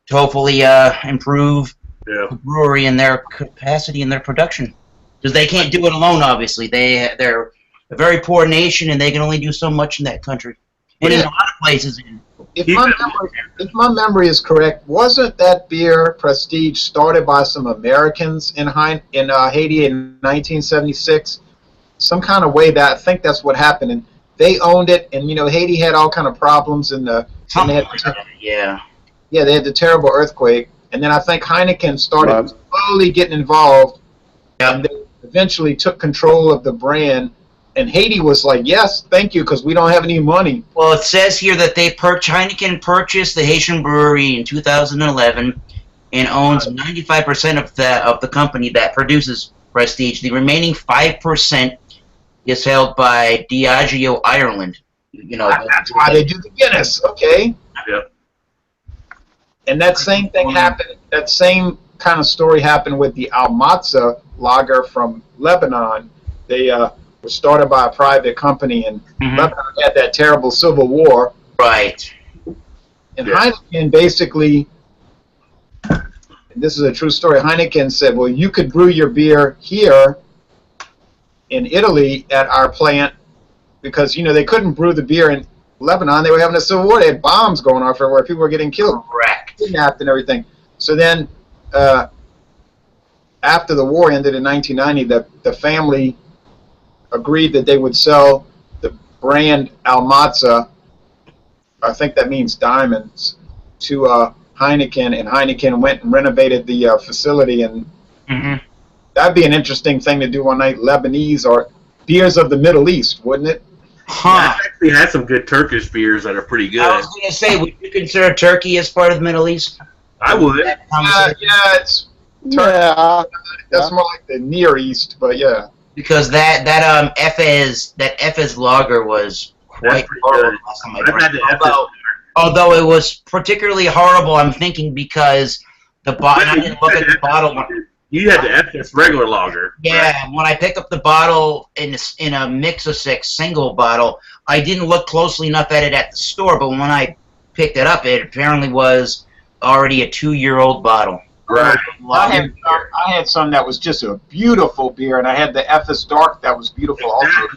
to hopefully improve the brewery and their capacity and their production, because they can't do it alone. Obviously, they're a very poor nation, and they can only do so much in that country, and in a lot of places. If my memory is correct, wasn't that beer Prestige started by some Americans in Haiti in 1976? Some kind of way that I think that's what happened, and they owned it. And Haiti had all kind of problems in the they had the terrible earthquake, and then I think Heineken started slowly getting involved, and they eventually took control of the brand. And Haiti was like, "Yes, thank you, because we don't have any money." Well, it says here that Heineken purchased the Haitian brewery in 2011 and owns 95% of the company that produces Prestige. The remaining 5% is held by Diageo Ireland. That's why they do the Guinness. Okay. Yeah. And that same thing happened. That same kind of story happened with the Almatza lager from Lebanon. They was started by a private company, and Lebanon had that terrible civil war. Right. And Heineken basically, and this is a true story, Heineken said, "Well, you could brew your beer here in Italy at our plant," because, they couldn't brew the beer in Lebanon. They were having a civil war. They had bombs going off everywhere. People were getting killed, kidnapped, and everything. So then, after the war ended in 1990, the family agreed that they would sell the brand Almatza, I think that means diamonds, to Heineken, and Heineken went and renovated the facility, and that'd be an interesting thing to do one night, Lebanese or beers of the Middle East, wouldn't it? I actually had some good Turkish beers that are pretty good. I was going to say, would you consider Turkey as part of the Middle East? I would. It's Turkey. That's more like the Near East, but yeah. Because that Efes lager was quite horrible last time I drank it. Although it was particularly horrible, I'm thinking because the bottle. I didn't look at the bottle. You had the Efes regular lager. Yeah, right? When I picked up the bottle in a mix of 6 single bottle, I didn't look closely enough at it at the store. But when I picked it up, it apparently was already a 2-year-old bottle. Right. I had some that was just a beautiful beer, and I had the Efes Dark that was beautiful also.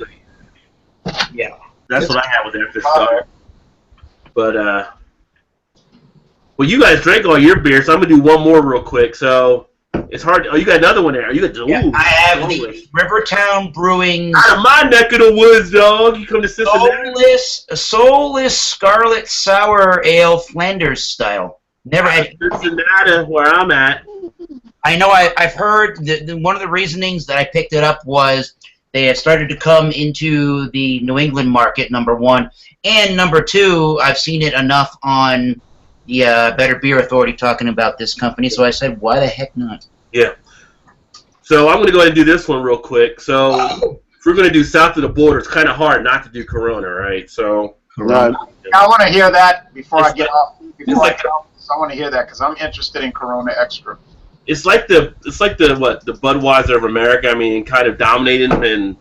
Yeah. That's what I had with the Efes Dark. But, well, you guys drank all your beer, so I'm going to do one more real quick. So, it's hard. You got another one there. You got I have the Rivertown Brewing. Out of my neck of the woods, dog. You come to Cincinnati. Soulless Scarlet Sour Ale Flanders style. Never had Cincinnati, where I'm at. I know I've heard one of the reasonings that I picked it up was They have started to come into the New England market, number one. And number two, I've seen it enough on the Better Beer Authority talking about this company, so I said, why the heck not? Yeah. So I'm going to go ahead and do this one real quick. So if we're going to do south of the border, it's kind of hard not to do Corona, right? So Right. I want to hear that before I get off. I want to hear that because I'm interested in Corona Extra. it's like the Budweiser of America. I mean, kind of dominating, and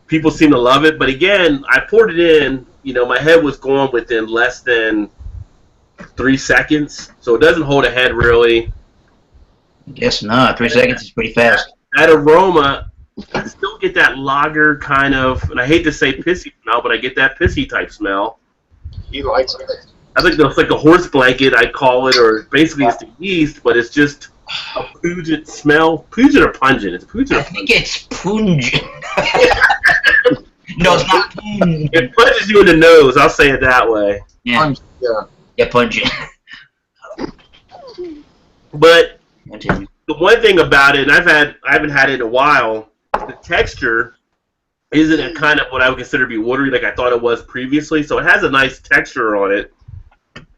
people seem to love it. But again, I poured it in. You know, my head was gone within less than 3 seconds, so it doesn't hold a head really. Guess not. 3 seconds is pretty fast. That aroma, I still get that lager kind of, and I hate to say pissy smell, but I get that pissy type smell. He likes it. I think it's like a horse blanket, I call it, or basically it's the yeast, but it's just a pungent smell. Pungent or pungent? It's pungent. I think it's pungent. No, it's not pungent. It punches you in the nose. I'll say it that way. Yeah, Yeah. pungent. But Continue. the one thing about it, and I haven't had it in a while, the texture isn't a kind of what I would consider to be watery like I thought it was previously. So it has a nice texture on it.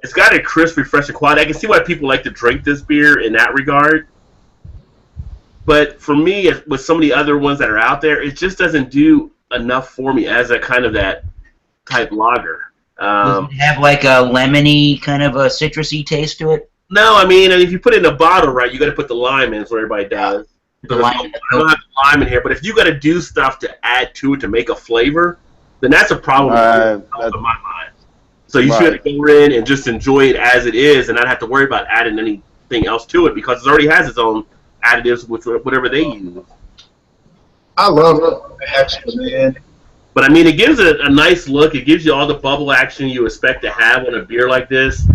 It's got a crisp, refreshing quality. I can see why people like to drink this beer in that regard. But for me, with some of the other ones that are out there, it just doesn't do enough for me as a kind of that type lager. Does it have like a lemony kind of a citrusy taste to it? No, I mean, if you put it in a bottle, right, you got to put the lime in. That's what everybody does. The lime. I don't have the lime in here, but if you got to do stuff to add to it to make a flavor, then that's a problem in my mind. So you should go in and just enjoy it as it is, and not have to worry about adding anything else to it because it already has its own additives with whatever they use. I love the extra, man. But I mean, it gives it a nice look. It gives you all the bubble action you expect to have on a beer like this.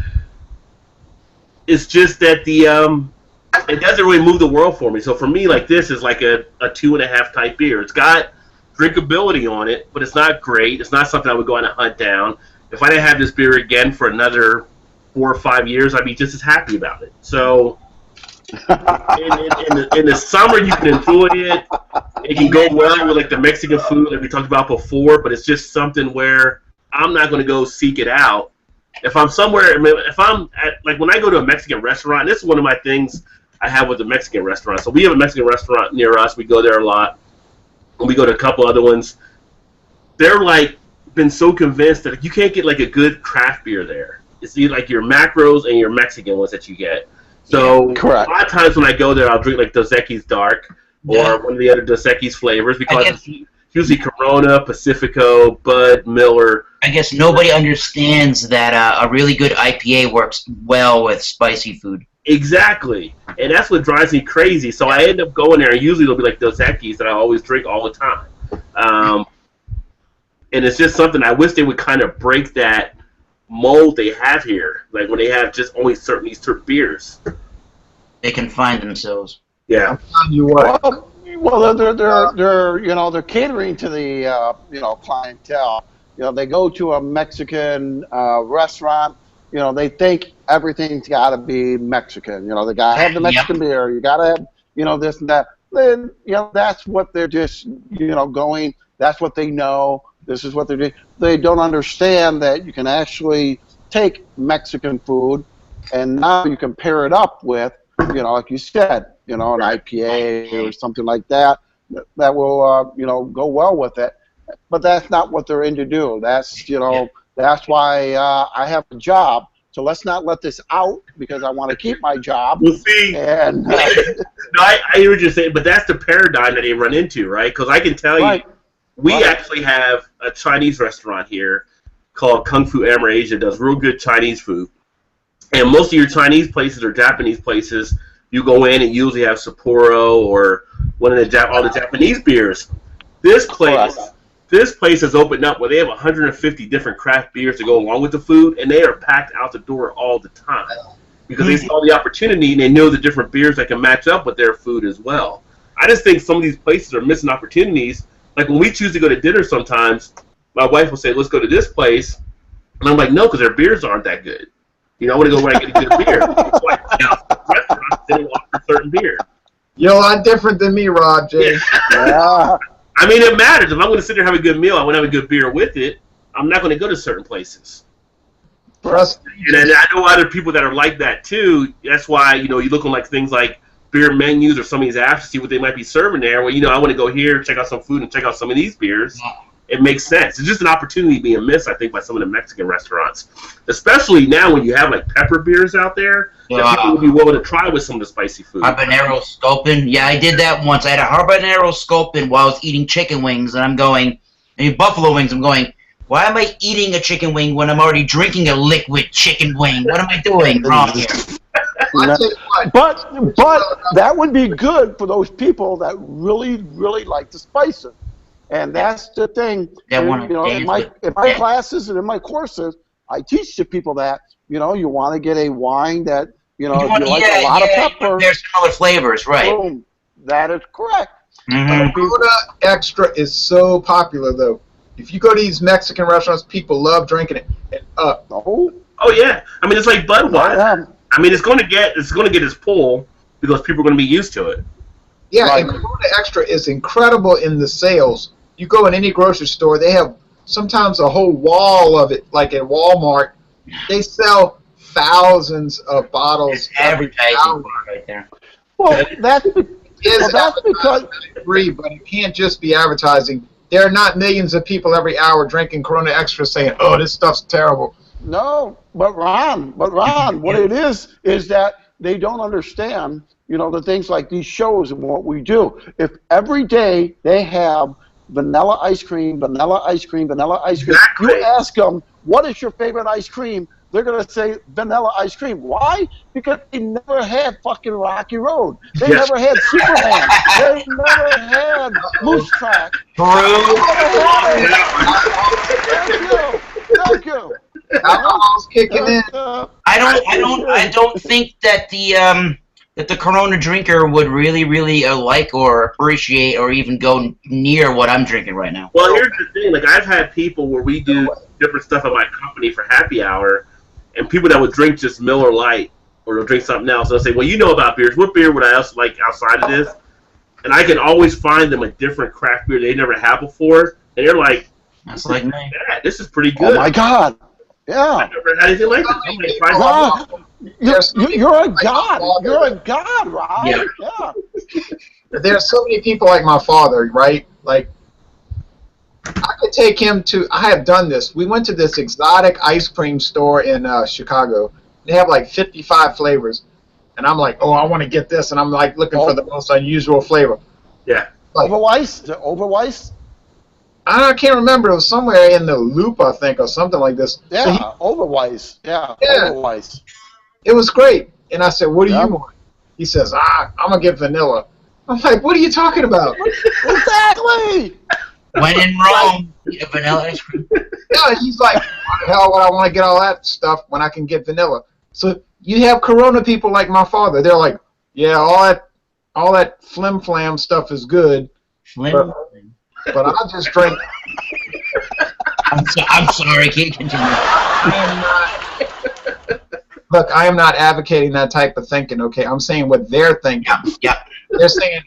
It's just that it doesn't really move the world for me. So for me, like this is like a 2.5 type beer. It's got drinkability on it, but it's not great. It's not something I would go on a hunt down. If I didn't have this beer again for another 4 or 5 years, I'd be just as happy about it. So in the summer, you can enjoy it. It can go well with like the Mexican food that we talked about before, but it's just something where I'm not going to go seek it out. If I'm somewhere, if I'm at, like when I go to a Mexican restaurant, this is one of my things I have with the Mexican restaurant. So we have a Mexican restaurant near us. We go there a lot. And we go to a couple other ones. They're like been so convinced that you can't get like a good craft beer there. It's like your macros and your Mexican ones that you get. So a lot of times when I go there, I'll drink like Dos Equis Dark or one of the other Dos Equis flavors because it's usually Corona, Pacifico, Bud, Miller. I guess nobody understands that a really good IPA works well with spicy food. Exactly. And that's what drives me crazy. So I end up going there, and usually it'll be like Dos Equis that I always drink all the time. And it's just something I wish they would kind of break that mold they have here. Like when they have just only these certain beers. They can find themselves. Yeah. I'm telling you what. Well, they're catering to the clientele. They go to a Mexican restaurant. They think everything's got to be Mexican. They got to have the Mexican beer. You got to have this and that. Then that's what they're just going. That's what they know. This is what they're doing. They don't understand that you can actually take Mexican food and now you can pair it up with, like you said, an IPA or something like that that will, go well with it. But that's not what they're in to do. That's, that's why I have a job. So let's not let this out because I want to keep my job. We'll see. And, no, I hear what you're saying, but that's the paradigm that they run into, right? Because I can tell you, we actually have a Chinese restaurant here called Kung Fu Asia does real good Chinese food. And most of your Chinese places or Japanese places, you go in and usually have Sapporo or one of all the Japanese beers. This place has opened up where they have 150 different craft beers to go along with the food, and they are packed out the door all the time because they saw the opportunity and they know the different beers that can match up with their food as well. I just think some of these places are missing opportunities. Like when we choose to go to dinner sometimes, my wife will say, let's go to this place. And I'm like, no, because their beers aren't that good. I want to go where I get a good beer. Restaurants, they don't offer certain beer. You're a lot different than me, Rob, Jay. Yeah. I mean, it matters. If I'm going to sit there and have a good meal, I want to have a good beer with it. I'm not going to go to certain places. And I know other people that are like that too. That's why you look on like things like beer menus or some of these apps to see what they might be serving there. Well, I want to go here, check out some food, and check out some of these beers. It makes sense. It's just an opportunity being missed, I think, by some of the Mexican restaurants, especially now when you have like pepper beers out there that people will be willing to try with some of the spicy food. Habanero sculpin. Yeah, I did that once. I had a habanero sculpin while I was eating chicken wings, and buffalo wings. I'm going, why am I eating a chicken wing when I'm already drinking a liquid chicken wing? What am I doing wrong here? But that would be good for those people that really, really like the spices. And that's the thing. In my classes and in my courses, I teach the people that, you want to get a wine that, if you like a lot of pepper. There's some other flavors, right. Boom. That is correct. Corona Extra is so popular, though. If you go to these Mexican restaurants, people love drinking it. Oh yeah. I mean, it's like Budweiser. I mean, it's going to get its pull because people are going to be used to it. Yeah, and Corona Extra is incredible in the sales. You go in any grocery store, they have sometimes a whole wall of it, like at Walmart. They sell thousands of bottles. Advertising right there. Well, that's because free, but it can't just be advertising. There are not millions of people every hour drinking Corona Extra saying, "Oh, this stuff's terrible." No, but Ron, what it is that they don't understand, the things like these shows and what we do. If every day they have vanilla ice cream, vanilla ice cream, vanilla ice cream, exactly. You ask them, what is your favorite ice cream? They're going to say vanilla ice cream. Why? Because they never had fucking Rocky Road. They never had Superman. They never had Moose Track. Thank you. Alcohol's kicking in. I don't think that the Corona drinker would really like or appreciate or even go near what I'm drinking right now. Well, here's the thing. Like, I've had people where we do different stuff at my company for happy hour, and people that would drink just Miller Lite or they'll drink something else. They'll say, well, you know about beers. What beer would I else like outside of this? And I can always find them a different craft beer they never had before, and they're like, that's like me. This is pretty good. Oh, my God. Yeah. I've never had anything like this. You're a god. You're a god, right? Yeah. There are so many people like my father, right? Like, I could take him to, I have done this. We went to this exotic ice cream store in Chicago. They have like 55 flavors. And I'm like, oh, I want to get this. And I'm like looking for the most unusual flavor. Yeah. Like, Overweiss? I can't remember. It was somewhere in the Loop, I think, or something like this. Yeah, Overweiss. Yeah, Overweiss. It was great. And I said, what do you want? He says, I'm going to get vanilla. I'm like, what are you talking about? Exactly. When in Rome, eat vanilla ice cream. Yeah, he's like, why the hell would I want to get all that stuff when I can get vanilla? So you have Corona people like my father. They're like, yeah, all that flim-flam stuff is good. But I just drink. I'm sorry, can't continue. Look, I am not advocating that type of thinking, okay? I'm saying what they're thinking. Yeah. They're saying,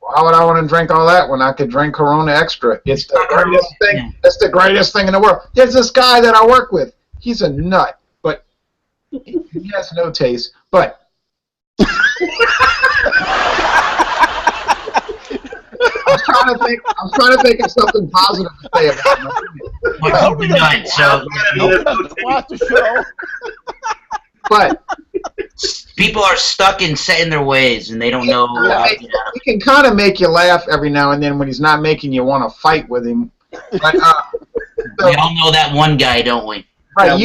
why would I want to drink all that when I could drink Corona Extra? It's the greatest thing. Yeah. It's the greatest thing in the world. There's this guy that I work with. He's a nut, but he has no taste. But I'm trying to think of something positive to say about him. Well, he's a nut, so watch the show. But people are stuck in set in their ways, and they don't know. He can kind of make you laugh every now and then when he's not making you want to fight with him. But, we all know that one guy, don't we? Right.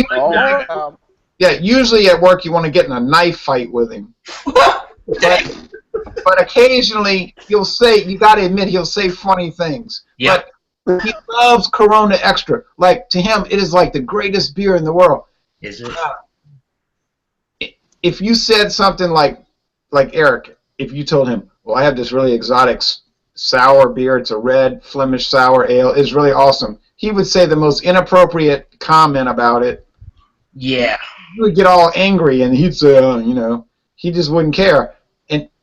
Usually at work you want to get in a knife fight with him. But occasionally you got to admit, he'll say funny things. Yeah. But he loves Corona Extra. Like, to him, it is like the greatest beer in the world. Is it? If you said something like Eric, if you told him, well, I have this really exotic sour beer, it's a red Flemish sour ale, it's really awesome, he would say the most inappropriate comment about it. Yeah. He would get all angry, and he'd say, he just wouldn't care.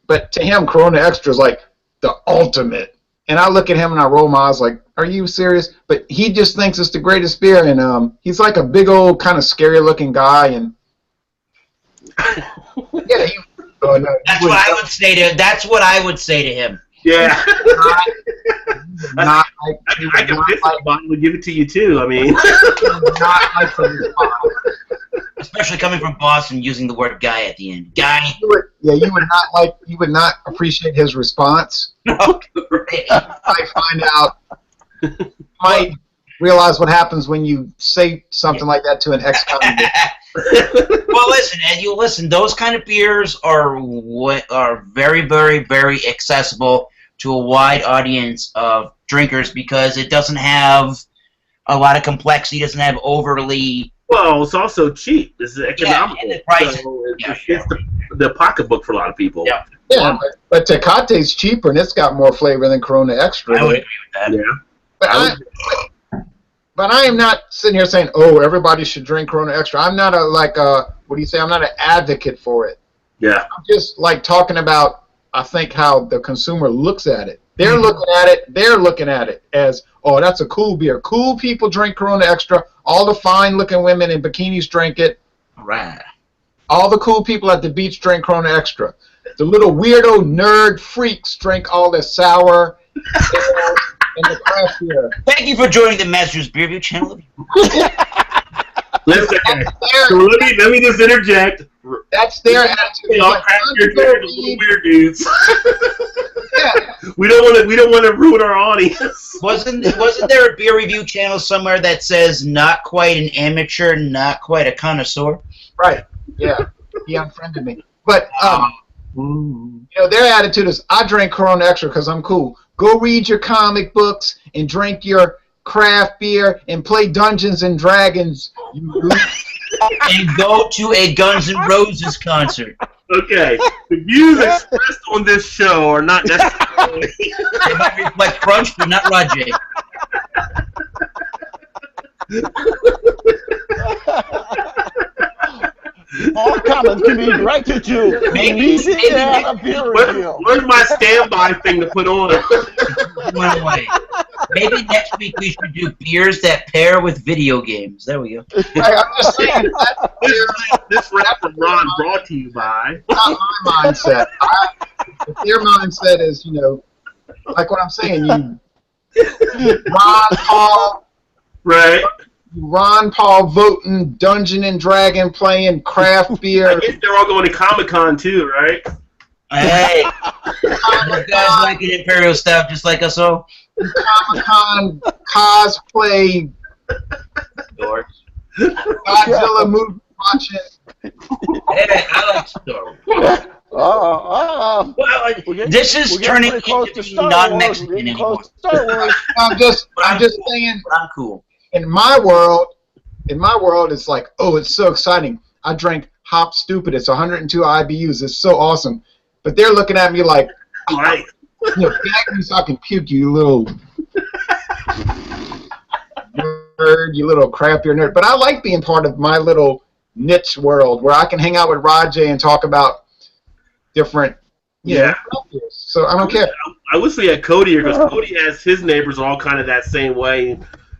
But to him, Corona Extra is like the ultimate. And I look at him and I roll my eyes like, are you serious? But he just thinks it's the greatest beer. And he's like a big old kind of scary looking guy. And yeah, that's what I would say to. That's what I would say to him. Yeah. Not I can piss the bottle and give it to you too. I mean, not like to respond. Especially coming from Boston, using the word "guy" at the end. Guy. You would not appreciate his response. I find out. Might realize what happens when you say something like that to an ex-convict. Well, listen. Those kind of beers are very, very, very accessible to a wide audience of drinkers because it doesn't have a lot of complexity. Doesn't have overly. Well, it's also cheap. It's economical. Yeah, and the price. So it's the pocketbook for a lot of people. Yeah. Yeah, but Tecate's cheaper and it's got more flavor than Corona Extra. I would agree with that. Yeah. But I am not sitting here saying, oh, everybody should drink Corona Extra. I'm not what do you say? I'm not an advocate for it. Yeah. I'm just like talking about, I think, how the consumer looks at it. They're looking at it as, oh, that's a cool beer. Cool people drink Corona Extra. All the fine-looking women in bikinis drink it. All right. All the cool people at the beach drink Corona Extra. The little weirdo nerd freaks drink all the sour and the craft beer. Thank you for joining the Masters Beer Review channel. Listen, so let me just interject. That's their attitude. We all craft beer drinkers, little weird dudes. Yeah. We don't want to ruin our audience. Wasn't there a beer review channel somewhere that says not quite an amateur, not quite a connoisseur? Right. Yeah. He unfriended me. But their attitude is, I drink Corona Extra because I'm cool. Go read your comic books and drink your craft beer and play Dungeons and Dragons. And go to a Guns N' Roses concert. Okay. The views expressed on this show are not necessarily. They might reflect Crunch, but not Roger. All comments can be directed to Maybe Where's my standby thing to put on? Went away. Maybe next week we should do beers that pair with video games. There we go. I'm just saying, This rap from Ron brought to you by. not my mindset. Their mindset is, like what I'm saying, Ron Paul voting, Dungeon and Dragon playing, craft beer. I guess they're all going to Comic-Con too, right? Hey, you guys like an Imperial stuff just like us all? Comic-Con cosplay, Godzilla movie watching. Hey, I like Star Wars. Well, this is turning into non-Mexican anymore. I'm just saying. I'm cool. In my world, it's like, oh, it's so exciting. I drank Hop Stupid. It's 102 IBUs. It's so awesome. But they're looking at me like, Right. gag me so I can puke, you little nerd, you little craft beer nerd. But I like being part of my little niche world where I can hang out with Rajay and talk about different, craft beers. So I don't care. I wish we had Cody here because Cody has his neighbors all kind of that same way.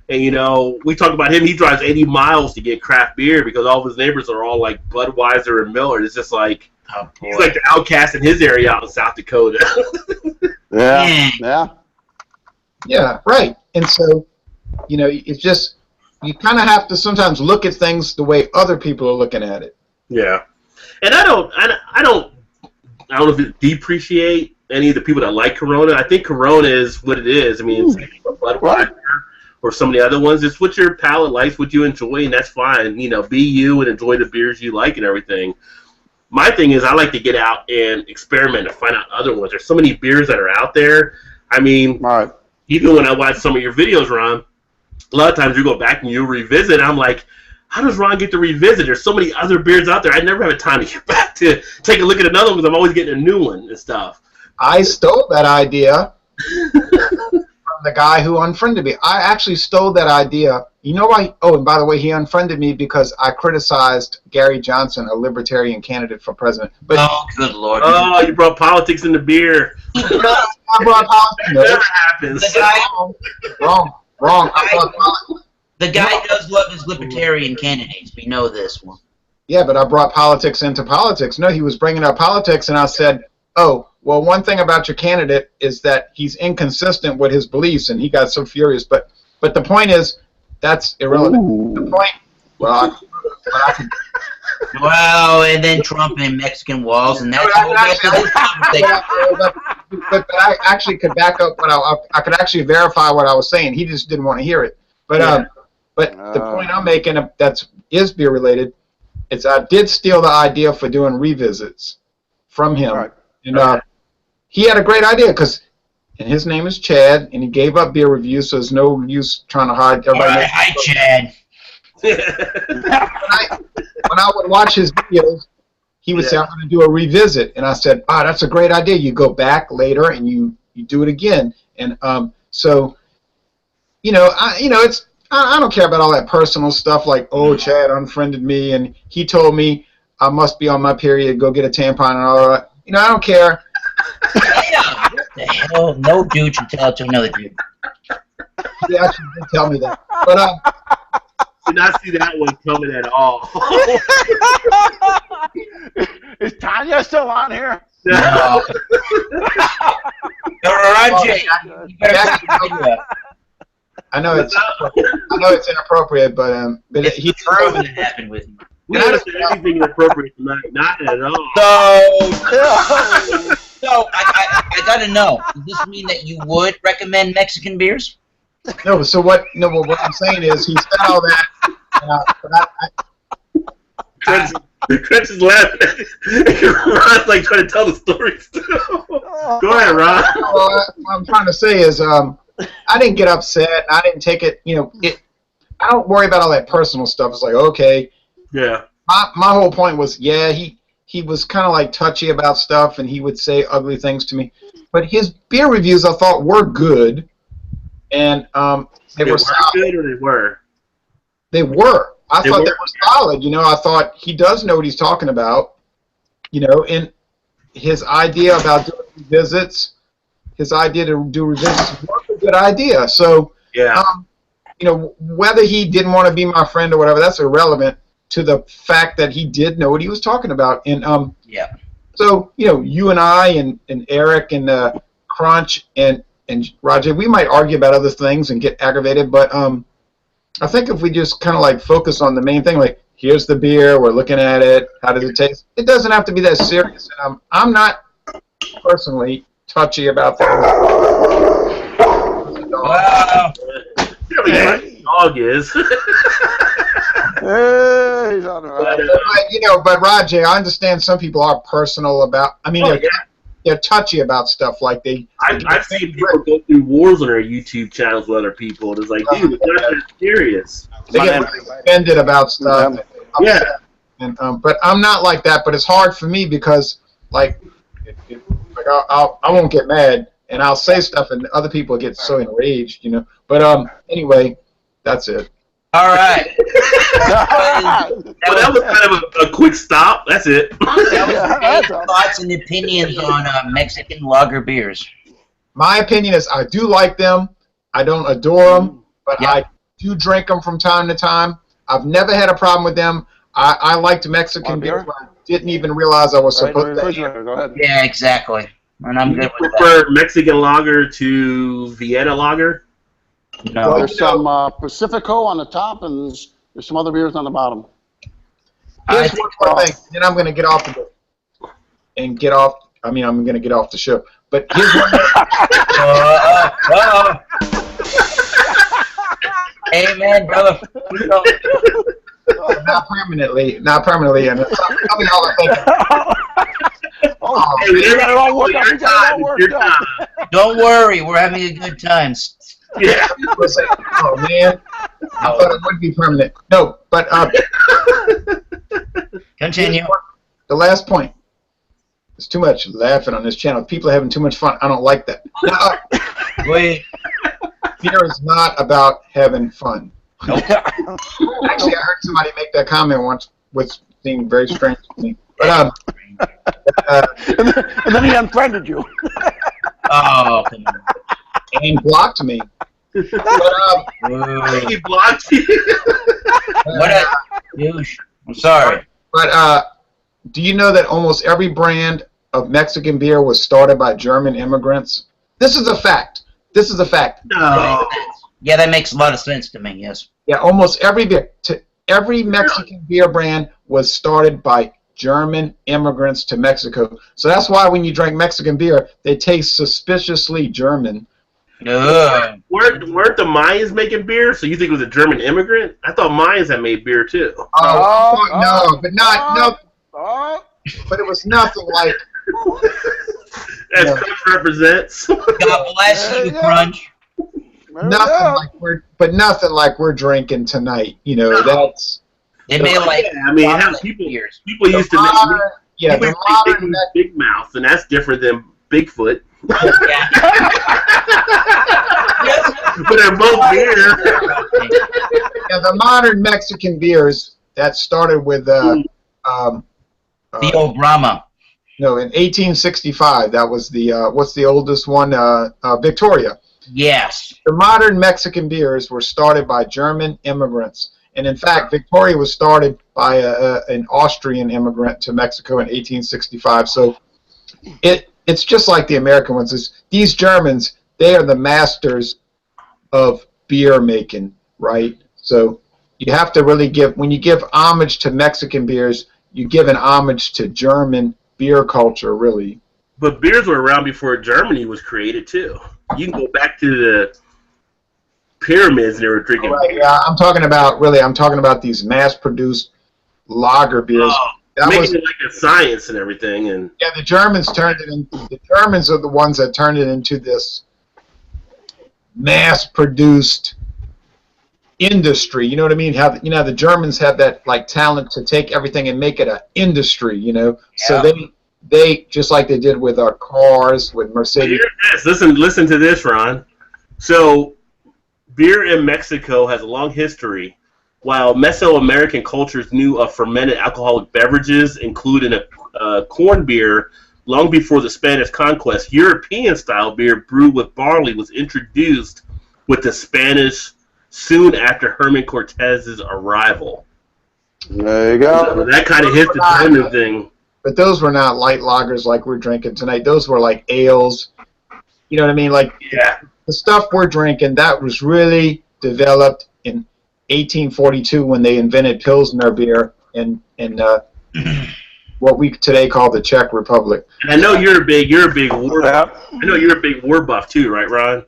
And, we talk about him. He drives 80 miles to get craft beer because all of his neighbors are all like Budweiser and Miller. It's just like, he's like the outcast in his area out in South Dakota. Yeah, right. And so, it's just, you kind of have to sometimes look at things the way other people are looking at it. Yeah. And I don't know if it depreciate any of the people that like Corona. I think Corona is what it is. I mean, it's like Budweiser or some of the other ones. It's what your palate likes, what you enjoy, and that's fine. Be you and enjoy the beers you like and everything. My thing is I like to get out and experiment and find out other ones. There's so many beers that are out there. I mean, even when I watch some of your videos, Ron, a lot of times you go back and you revisit. I'm like, how does Ron get to revisit? There's so many other beers out there. I never have a time to get back to take a look at another one because I'm always getting a new one and stuff. I stole that idea from the guy who unfriended me. I actually stole that idea. You know why? Oh, and by the way, he unfriended me because I criticized Gary Johnson, a libertarian candidate for president. But Oh, good Lord. Oh, you brought politics into beer. I brought politics. That never happens. The guy, Wrong. I brought politics. the guy does love his libertarian candidates. We know this one. Yeah, but I brought politics into politics. No, he was bringing up politics, and I said, oh, well, one thing about your candidate is that he's inconsistent with his beliefs, and he got so furious. But the point is, that's irrelevant. Ooh. The point, well, I could, Wow, and then Trump and Mexican walls, and that's what but I actually could back up what I could actually verify what I was saying. He just didn't want to hear it. But the point I'm making that is beer related is I did steal the idea for doing revisits from him. Right. And he had a great idea because his name is Chad, and he gave up beer reviews, so there's no use trying to hide. All right, hi, Chad. When I would watch his videos, he would say, I'm going to do a revisit. And I said, that's a great idea. You go back later and you do it again. And so, I don't care about all that personal stuff like, oh, Chad unfriended me and he told me I must be on my period, go get a tampon and all that. I don't care. Yeah, what the hell? No dude should tell it to another dude. He actually did tell me that. But did not see that one coming at all. Is Tanya still on here? No. Roger, you better continue that. I know it's inappropriate, but He proven it happened with me. We haven't said anything inappropriate tonight. Not at all. So I gotta know. Does this mean that you would recommend Mexican beers? No. So what? No. Well, what I'm saying is he said all that. Chris is laughing. Ron's like trying to tell the story still. Go ahead, Ron. What I'm trying to say is I didn't get upset. I didn't take it. I don't worry about all that personal stuff. It's like, okay. Yeah. My whole point was, he was kind of like touchy about stuff, and he would say ugly things to me. But his beer reviews, I thought, were good, and they were solid. Good, or they were. They were. I thought they were solid. I thought he does know what he's talking about. And his idea about doing revisits, his idea to do revisits was a good idea. So, yeah. Whether he didn't want to be my friend or whatever, that's irrelevant to the fact that he did know what he was talking about. And yeah. So you and I and Eric and Crunch and Roger, we might argue about other things and get aggravated, but I think if we just kind of like focus on the main thing, like here's the beer, we're looking at it, how does it taste? It doesn't have to be that serious. I'm not personally touchy about that. Wow. Dog is. Hey, he's on the right. But Roger, I understand some people are personal about. I mean, they're touchy about stuff like they. I've seen people go through wars on their YouTube channels with other people. It's like, dude, it's not that serious. They get offended about stuff. Yeah. And but I'm not like that. But it's hard for me because I won't get mad and I'll say stuff and other people get so enraged, But anyway, that's it. All right. Well, that was kind of a quick stop. That's it. That was thoughts and opinions on Mexican lager beers. My opinion is I do like them. I don't adore them, but I do drink them from time to time. I've never had a problem with them. I liked Mexican beer. I didn't even realize I was supposed to. Go ahead. Yeah, exactly. And I'm good with that. Prefer Mexican lager to Vienna lager? No. There's some Pacifico on the top, and there's some other beers on the bottom. Here's one more thing. Then I'm going to get off I'm going to get off the show. But here's one more. Amen, brother. Not permanently, and tell me all I think. Hey, we got it all worked out. It's your time. Don't worry, we're having a good time. Yeah. Oh man, I thought it would be permanent. No, but Continue. The last point. There's too much laughing on this channel. People are having too much fun. I don't like that. Wait. beer is not about having fun. Nope. Actually, I heard somebody make that comment once, which seemed very strange to me. But and then he unfriended you. Oh, come on. and blocked me. But, He blocked you. What a douche. I'm sorry. but do you know that almost every brand of Mexican beer was started by German immigrants? This is a fact. This is a fact. No. Yeah, that makes a lot of sense to me, yes. Yeah, almost every beer, every Mexican beer brand was started by German immigrants to Mexico. So that's why when you drink Mexican beer, they taste suspiciously German. Ugh. Weren't the Mayans making beer? So you think it was a German immigrant? I thought Mayans had made beer too. No, but not no. Oh, But it was nothing like. As No. Crunch represents. God bless you, Crunch. Nothing like we're drinking tonight. You know, that's They made like Yeah, I mean, how chocolate people beers. used to modern, make yeah, people the used to modern, make Big Mouth, and that's different than Bigfoot. Yeah. But they're both beer. yeah, the modern Mexican beers that started with Theo Brahma. no, in 1865. That was the what's the oldest one? Victoria. Yes. The modern Mexican beers were started by German immigrants, and in fact, Victoria was started by an Austrian immigrant to Mexico in 1865. So it's just like the American ones. These Germans, they are the masters of beer making, right? So you have to really when you give homage to Mexican beers, you give an homage to German beer culture, really. But beers were around before Germany was created too. You can go back to the pyramids and they were drinking Right, beer. yeah, I'm talking about these mass-produced lager beers. Making it like a science and everything. And Yeah, the Germans the Germans are the ones that turned it into this mass-produced industry. You know what I mean? How the Germans have that like talent to take everything and make it an industry. You know, so they just like they did with our cars, with Mercedes. here's this. Listen to this, Ron. So, beer in Mexico has a long history. While Mesoamerican cultures knew of fermented alcoholic beverages, including corn beer, long before the Spanish conquest, European-style beer brewed with barley was introduced with the Spanish soon after Herman Cortez's arrival. there you go. So that kind of hit the German thing. But those were not light lagers like we're drinking tonight. Those were like ales. You know what I mean? Like the stuff we're drinking, that was really developed in 1842 when they invented Pilsner beer in what we today call the Czech Republic. And I know you're a big war. I know you're a big war buff too, right, Ron?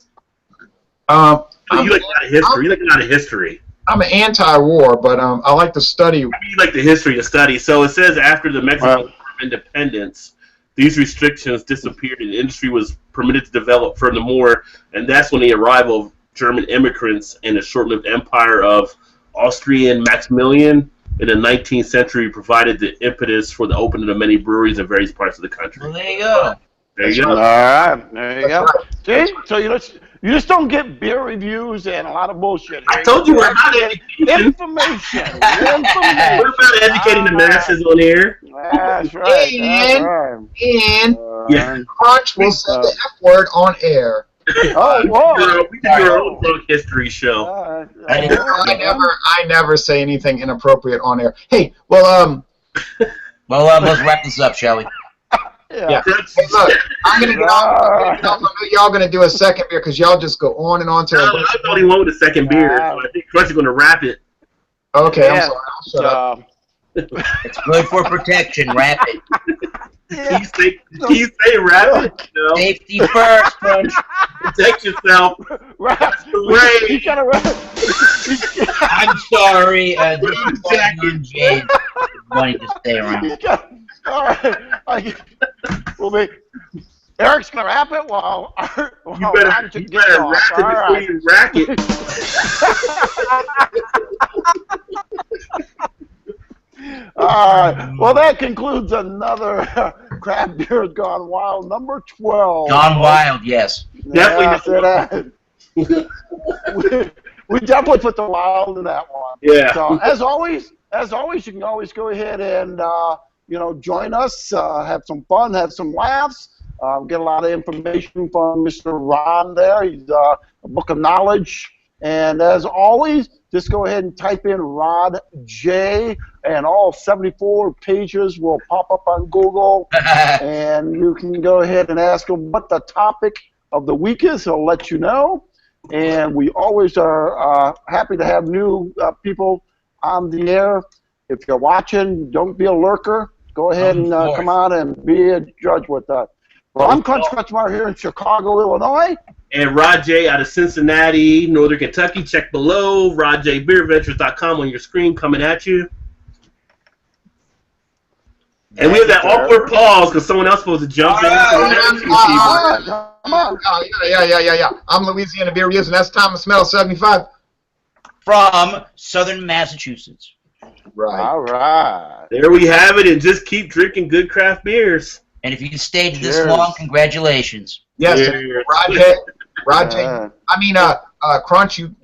You like a lot of history. You like a lot of history. I'm an anti-war, but I like to study. You like the history to study. So it says after the Mexican War of Independence, these restrictions disappeared and the industry was permitted to develop furthermore, and that's when the arrival of German immigrants and the short-lived empire of Austrian Maximilian in the 19th century provided the impetus for the opening of many breweries in various parts of the country. Well, there you go. There you go. All right, there you go. See, so you just don't get beer reviews and a lot of bullshit. I told you we're about education. Information. We're about educating the masses on here. That's right. And Crunch will say the F word on air. Oh, whoa. We can do our own drunk history show. I never say anything inappropriate on air. Hey, well, let's wrap this up, shall we? yeah. Hey, look, I'm gonna get off. I know y'all gonna do a second beer because y'all just go on and on to. I thought he wanted a second beer, so I think Crunch is going to wrap it. Okay, I'm sorry. I'll shut up. It's good for protection. Wrap it. Can you say wrap it? No. Safety first, Crunch. Protect yourself. Right. Right. You gotta wrap. I'm sorry. This is on James. Wanting to stay around. All right. Eric's gonna wrap it while You better wrap it before you rack it. All right. Well, that concludes another Craft Beer Gone Wild, number 12. Gone wild, yes. Definitely Yeah, we definitely put the wild in that one. Yeah. So as always, you can always go ahead and join us, have some fun, have some laughs. Get a lot of information from Mr. Ron there. He's a book of knowledge. And as always, just go ahead and type in Rod J, and all 74 pages will pop up on Google. And you can go ahead and ask him what the topic of the week is. He'll let you know. And we always are happy to have new people on the air. If you're watching, don't be a lurker. Go ahead and come on and be a judge with us. Well, I'm Crunch Crunchmar here in Chicago, Illinois. And Rod J out of Cincinnati, Northern Kentucky. Check below. RodJBeerVentures.com on your screen coming at you. And we have that awkward pause because someone else supposed to jump in. Come on. Yeah. I'm Louisiana Beer Reviews, and that's Thomas Smell 75. From Southern Massachusetts. Right. All right. There we have it, and just keep drinking good craft beers. And if you stayed this long, congratulations. Yes, Cheers. Rod J. I mean, Crunch, you